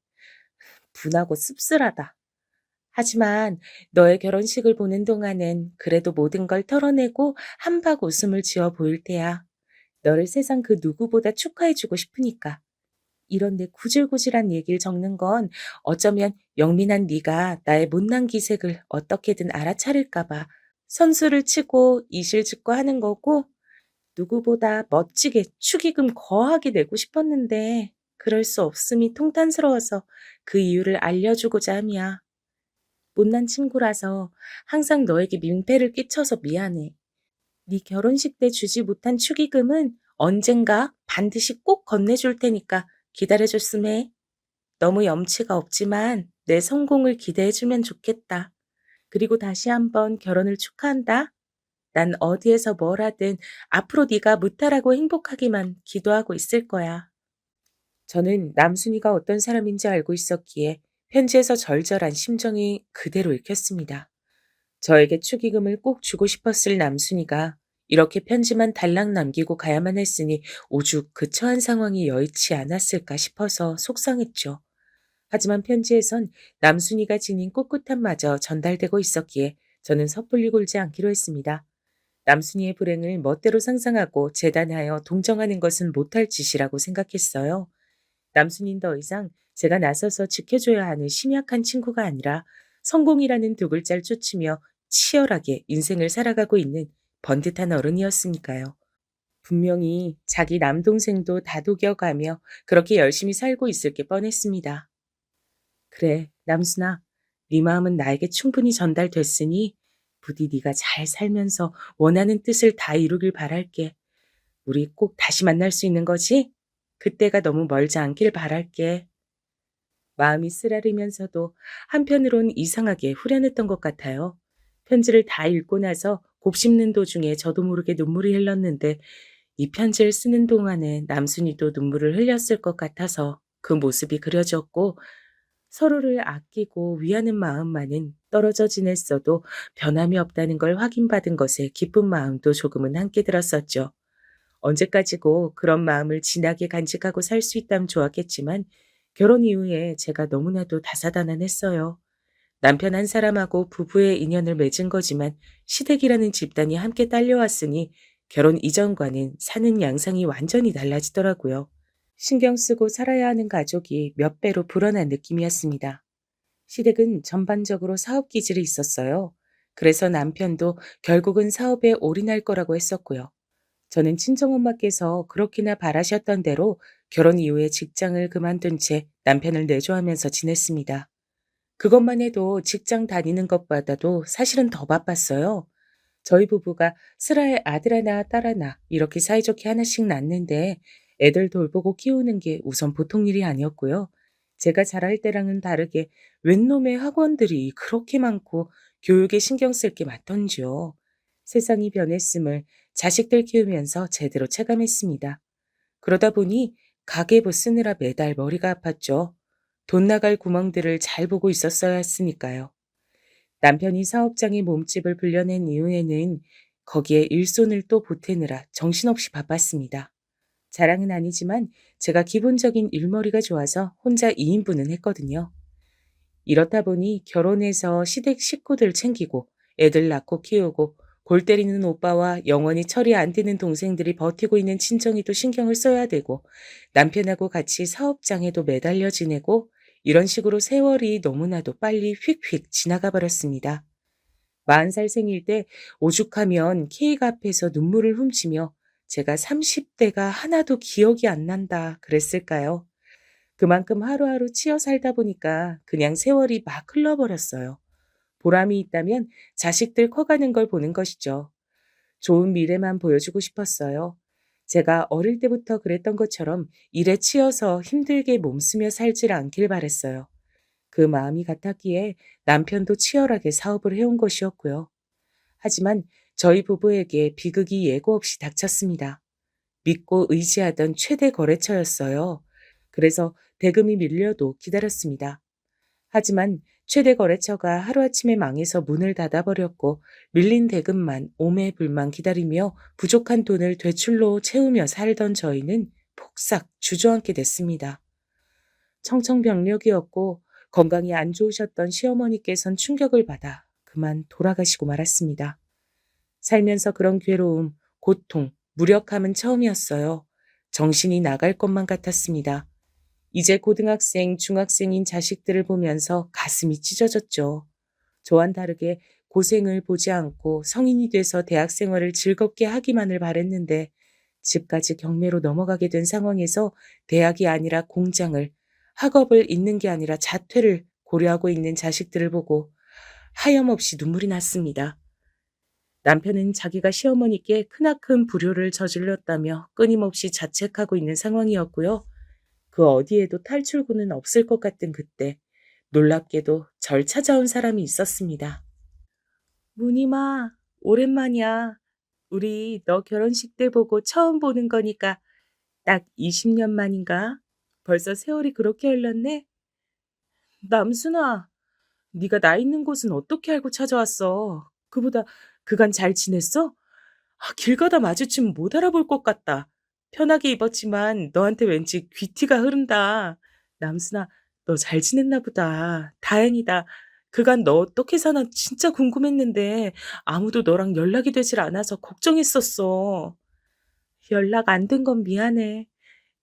분하고 씁쓸하다. 하지만 너의 결혼식을 보는 동안은 그래도 모든 걸 털어내고 한박 웃음을 지어 보일 테야. 너를 세상 그 누구보다 축하해주고 싶으니까. 이런 내 구질구질한 얘기를 적는 건 어쩌면 영민한 네가 나의 못난 기색을 어떻게든 알아차릴까 봐 선수를 치고 이실 짓고 하는 거고 누구보다 멋지게 축의금 거하게 내고 싶었는데 그럴 수 없음이 통탄스러워서 그 이유를 알려주고자 함이야. 못난 친구라서 항상 너에게 민폐를 끼쳐서 미안해. 네 결혼식 때 주지 못한 축의금은 언젠가 반드시 꼭 건네줄 테니까 기다려줬음 해. 너무 염치가 없지만 내 성공을 기대해주면 좋겠다. 그리고 다시 한번 결혼을 축하한다. 난 어디에서 뭘 하든 앞으로 네가 무탈하고 행복하기만 기도하고 있을 거야. 저는 남순이가 어떤 사람인지 알고 있었기에 편지에서 절절한 심정이 그대로 읽혔습니다. 저에게 축의금을 꼭 주고 싶었을 남순이가 이렇게 편지만 달랑 남기고 가야만 했으니 오죽 그 처한 상황이 여의치 않았을까 싶어서 속상했죠. 하지만 편지에선 남순이가 지닌 꿋꿋함마저 전달되고 있었기에 저는 섣불리 굴지 않기로 했습니다. 남순이의 불행을 멋대로 상상하고 재단하여 동정하는 것은 못할 짓이라고 생각했어요. 남순이는 더 이상 제가 나서서 지켜줘야 하는 심약한 친구가 아니라 성공이라는 두 글자를 쫓으며 치열하게 인생을 살아가고 있는 번듯한 어른이었으니까요. 분명히 자기 남동생도 다독여가며 그렇게 열심히 살고 있을 게 뻔했습니다. 그래, 남순아. 네 마음은 나에게 충분히 전달됐으니 부디 네가 잘 살면서 원하는 뜻을 다 이루길 바랄게. 우리 꼭 다시 만날 수 있는 거지? 그때가 너무 멀지 않길 바랄게. 마음이 쓰라리면서도 한편으론 이상하게 후련했던 것 같아요. 편지를 다 읽고 나서 곱씹는 도중에 저도 모르게 눈물이 흘렀는데 이 편지를 쓰는 동안에 남순이도 눈물을 흘렸을 것 같아서 그 모습이 그려졌고 서로를 아끼고 위하는 마음만은 떨어져 지냈어도 변함이 없다는 걸 확인받은 것에 기쁜 마음도 조금은 함께 들었었죠. 언제까지고 그런 마음을 진하게 간직하고 살 수 있다면 좋았겠지만 결혼 이후에 제가 너무나도 다사다난했어요. 남편 한 사람하고 부부의 인연을 맺은 거지만 시댁이라는 집단이 함께 딸려왔으니 결혼 이전과는 사는 양상이 완전히 달라지더라고요. 신경 쓰고 살아야 하는 가족이 몇 배로 불어난 느낌이었습니다. 시댁은 전반적으로 사업 기질이 있었어요. 그래서 남편도 결국은 사업에 올인할 거라고 했었고요. 저는 친정엄마께서 그렇게나 바라셨던 대로 결혼 이후에 직장을 그만둔 채 남편을 내조하면서 지냈습니다. 그것만 해도 직장 다니는 것보다도 사실은 더 바빴어요. 저희 부부가 슬하에 아들 하나 딸 하나 이렇게 사이좋게 하나씩 낳는데 애들 돌보고 키우는 게 우선 보통 일이 아니었고요. 제가 자랄 때랑은 다르게 웬 놈의 학원들이 그렇게 많고 교육에 신경 쓸 게 많던지요. 세상이 변했음을 자식들 키우면서 제대로 체감했습니다. 그러다 보니 가계부 쓰느라 매달 머리가 아팠죠. 돈 나갈 구멍들을 잘 보고 있었어야 했으니까요. 남편이 사업장에 몸집을 불려낸 이후에는 거기에 일손을 또 보태느라 정신없이 바빴습니다. 자랑은 아니지만 제가 기본적인 일머리가 좋아서 혼자 2인분은 했거든요. 이렇다 보니 결혼해서 시댁 식구들 챙기고 애들 낳고 키우고 골 때리는 오빠와 영원히 철이 안 드는 동생들이 버티고 있는 친정에도 신경을 써야 되고 남편하고 같이 사업장에도 매달려 지내고 이런 식으로 세월이 너무나도 빨리 휙휙 지나가 버렸습니다. 40살 생일 때 오죽하면 케이크 앞에서 눈물을 훔치며 제가 30대가 하나도 기억이 안 난다 그랬을까요? 그만큼 하루하루 치여 살다 보니까 그냥 세월이 막 흘러버렸어요. 보람이 있다면 자식들 커가는 걸 보는 것이죠. 좋은 미래만 보여주고 싶었어요. 제가 어릴 때부터 그랬던 것처럼 일에 치여서 힘들게 몸쓰며 살질 않길 바랬어요. 그 마음이 같았기에 남편도 치열하게 사업을 해온 것이었고요. 하지만 저희 부부에게 비극이 예고 없이 닥쳤습니다. 믿고 의지하던 최대 거래처였어요. 그래서 대금이 밀려도 기다렸습니다. 하지만 최대 거래처가 하루아침에 망해서 문을 닫아버렸고 밀린 대금만 오매불만 기다리며 부족한 돈을 되출로 채우며 살던 저희는 폭삭 주저앉게 됐습니다. 청천벽력이었고 건강이 안 좋으셨던 시어머니께선 충격을 받아 그만 돌아가시고 말았습니다. 살면서 그런 괴로움, 고통, 무력함은 처음이었어요. 정신이 나갈 것만 같았습니다. 이제 고등학생, 중학생인 자식들을 보면서 가슴이 찢어졌죠. 저와는 다르게 고생을 보지 않고 성인이 돼서 대학 생활을 즐겁게 하기만을 바랬는데 집까지 경매로 넘어가게 된 상황에서 대학이 아니라 공장을, 학업을 잇는 게 아니라 자퇴를 고려하고 있는 자식들을 보고 하염없이 눈물이 났습니다. 남편은 자기가 시어머니께 크나큰 불효를 저질렀다며 끊임없이 자책하고 있는 상황이었고요. 그 어디에도 탈출구는 없을 것 같은 그때 놀랍게도 절 찾아온 사람이 있었습니다. 무늬마, 오랜만이야. 우리 너 결혼식 때 보고 처음 보는 거니까 딱 20년 만인가? 벌써 세월이 그렇게 흘렀네? 남순아, 네가 나 있는 곳은 어떻게 알고 찾아왔어? 그보다 그간 잘 지냈어? 길 가다 마주치면 못 알아볼 것 같다. 편하게 입었지만 너한테 왠지 귀티가 흐른다. 남순아, 너 잘 지냈나 보다. 다행이다. 그간 너 어떻게 사나 진짜 궁금했는데 아무도 너랑 연락이 되질 않아서 걱정했었어. 연락 안 된 건 미안해.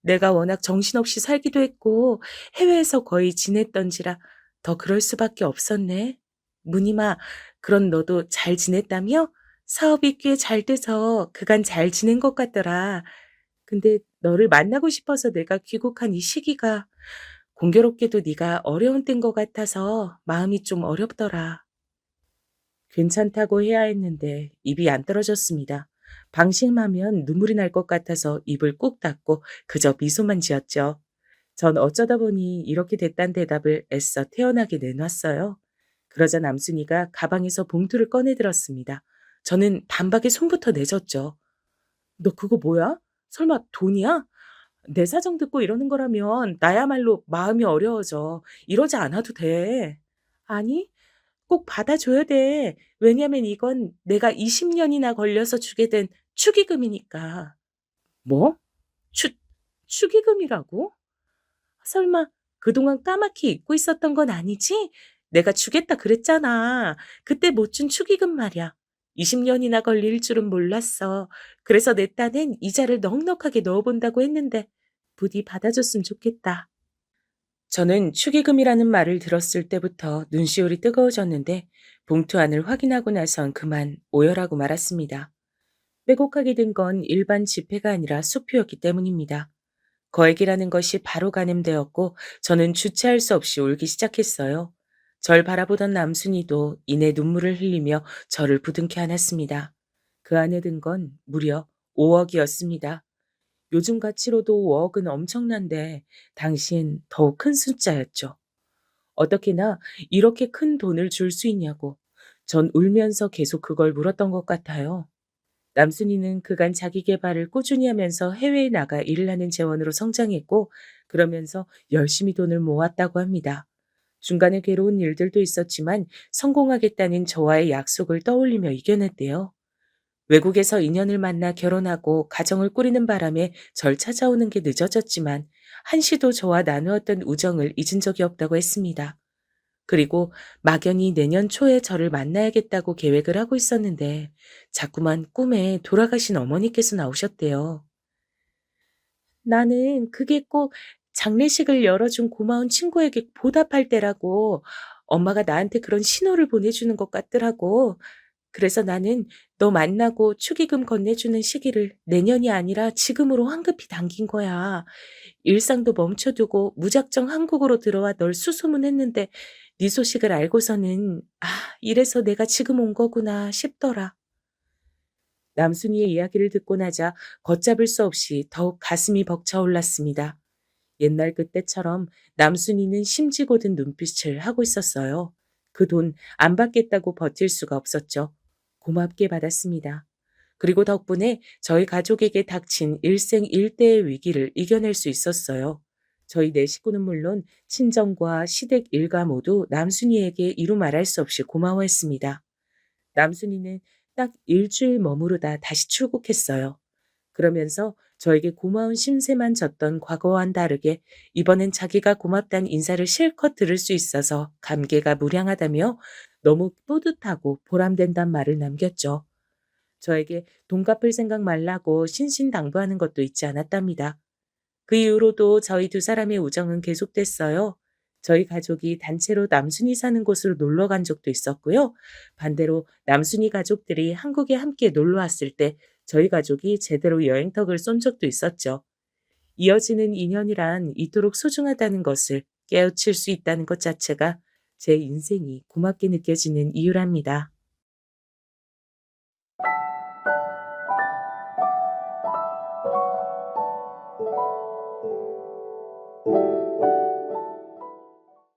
내가 워낙 정신없이 살기도 했고 해외에서 거의 지냈던지라 더 그럴 수밖에 없었네. 무늬마, 그런 너도 잘 지냈다며? 사업이 꽤 잘 돼서 그간 잘 지낸 것 같더라. 근데 너를 만나고 싶어서 내가 귀국한 이 시기가 공교롭게도 네가 어려운 때인 것 같아서 마음이 좀 어렵더라. 괜찮다고 해야 했는데 입이 안 떨어졌습니다. 방심하면 눈물이 날 것 같아서 입을 꾹 닫고 그저 미소만 지었죠. 전 어쩌다 보니 이렇게 됐단 대답을 애써 태연하게 내놨어요. 그러자 남순이가 가방에서 봉투를 꺼내 들었습니다. 저는 단박에 손부터 내줬죠. 너 그거 뭐야? 설마 돈이야? 내 사정 듣고 이러는 거라면 나야말로 마음이 어려워져. 이러지 않아도 돼. 아니, 꼭 받아줘야 돼. 왜냐면 이건 내가 20년이나 걸려서 주게 된 축의금이니까. 뭐? 추, 축의금이라고? 설마 그동안 까맣게 잊고 있었던 건 아니지? 내가 주겠다 그랬잖아. 그때 못 준 축의금 말이야. 20년이나 걸릴 줄은 몰랐어. 그래서 내 딴엔 이자를 넉넉하게 넣어본다고 했는데 부디 받아줬으면 좋겠다. 저는 축의금이라는 말을 들었을 때부터 눈시울이 뜨거워졌는데 봉투 안을 확인하고 나선 그만 오열하고 말았습니다. 빼곡하게 된 건 일반 지폐가 아니라 수표였기 때문입니다. 거액이라는 것이 바로 가늠되었고 저는 주체할 수 없이 울기 시작했어요. 절 바라보던 남순이도 이내 눈물을 흘리며 저를 부둥켜 안았습니다. 그 안에 든 건 무려 5억이었습니다. 요즘 가치로도 5억은 엄청난데 당시엔 더욱 큰 숫자였죠. 어떻게나 이렇게 큰 돈을 줄 수 있냐고 전 울면서 계속 그걸 물었던 것 같아요. 남순이는 그간 자기 개발을 꾸준히 하면서 해외에 나가 일을 하는 재원으로 성장했고, 그러면서 열심히 돈을 모았다고 합니다. 중간에 괴로운 일들도 있었지만 성공하겠다는 저와의 약속을 떠올리며 이겨냈대요. 외국에서 인연을 만나 결혼하고 가정을 꾸리는 바람에 절 찾아오는 게 늦어졌지만 한시도 저와 나누었던 우정을 잊은 적이 없다고 했습니다. 그리고 막연히 내년 초에 저를 만나야겠다고 계획을 하고 있었는데 자꾸만 꿈에 돌아가신 어머니께서 나오셨대요. 나는 그게 꼭 장례식을 열어준 고마운 친구에게 보답할 때라고 엄마가 나한테 그런 신호를 보내주는 것 같더라고. 그래서 나는 너 만나고 축의금 건네주는 시기를 내년이 아니라 지금으로 황급히 당긴 거야. 일상도 멈춰두고 무작정 한국으로 들어와 널 수소문했는데 네 소식을 알고서는 이래서 내가 지금 온 거구나 싶더라. 남순이의 이야기를 듣고 나자 걷잡을 수 없이 더욱 가슴이 벅차올랐습니다. 옛날 그때처럼 남순이는 심지고 든 눈빛을 하고 있었어요. 그 돈 안 받겠다고 버틸 수가 없었죠. 고맙게 받았습니다. 그리고 덕분에 저희 가족에게 닥친 일생일대의 위기를 이겨낼 수 있었어요. 저희 네 식구는 물론 친정과 시댁 일가 모두 남순이에게 이루 말할 수 없이 고마워했습니다. 남순이는 딱 일주일 머무르다 다시 출국했어요. 그러면서 저에게 고마운 심세만 졌던 과거와는 다르게 이번엔 자기가 고맙다는 인사를 실컷 들을 수 있어서 감개가 무량하다며 너무 뿌듯하고 보람된단 말을 남겼죠. 저에게 돈 갚을 생각 말라고 신신당부하는 것도 잊지 않았답니다. 그 이후로도 저희 두 사람의 우정은 계속됐어요. 저희 가족이 단체로 남순이 사는 곳으로 놀러 간 적도 있었고요. 반대로 남순이 가족들이 한국에 함께 놀러 왔을 때 저희 가족이 제대로 여행턱을 쏜 적도 있었죠. 이어지는 인연이란 이토록 소중하다는 것을 깨우칠 수 있다는 것 자체가 제 인생이 고맙게 느껴지는 이유랍니다.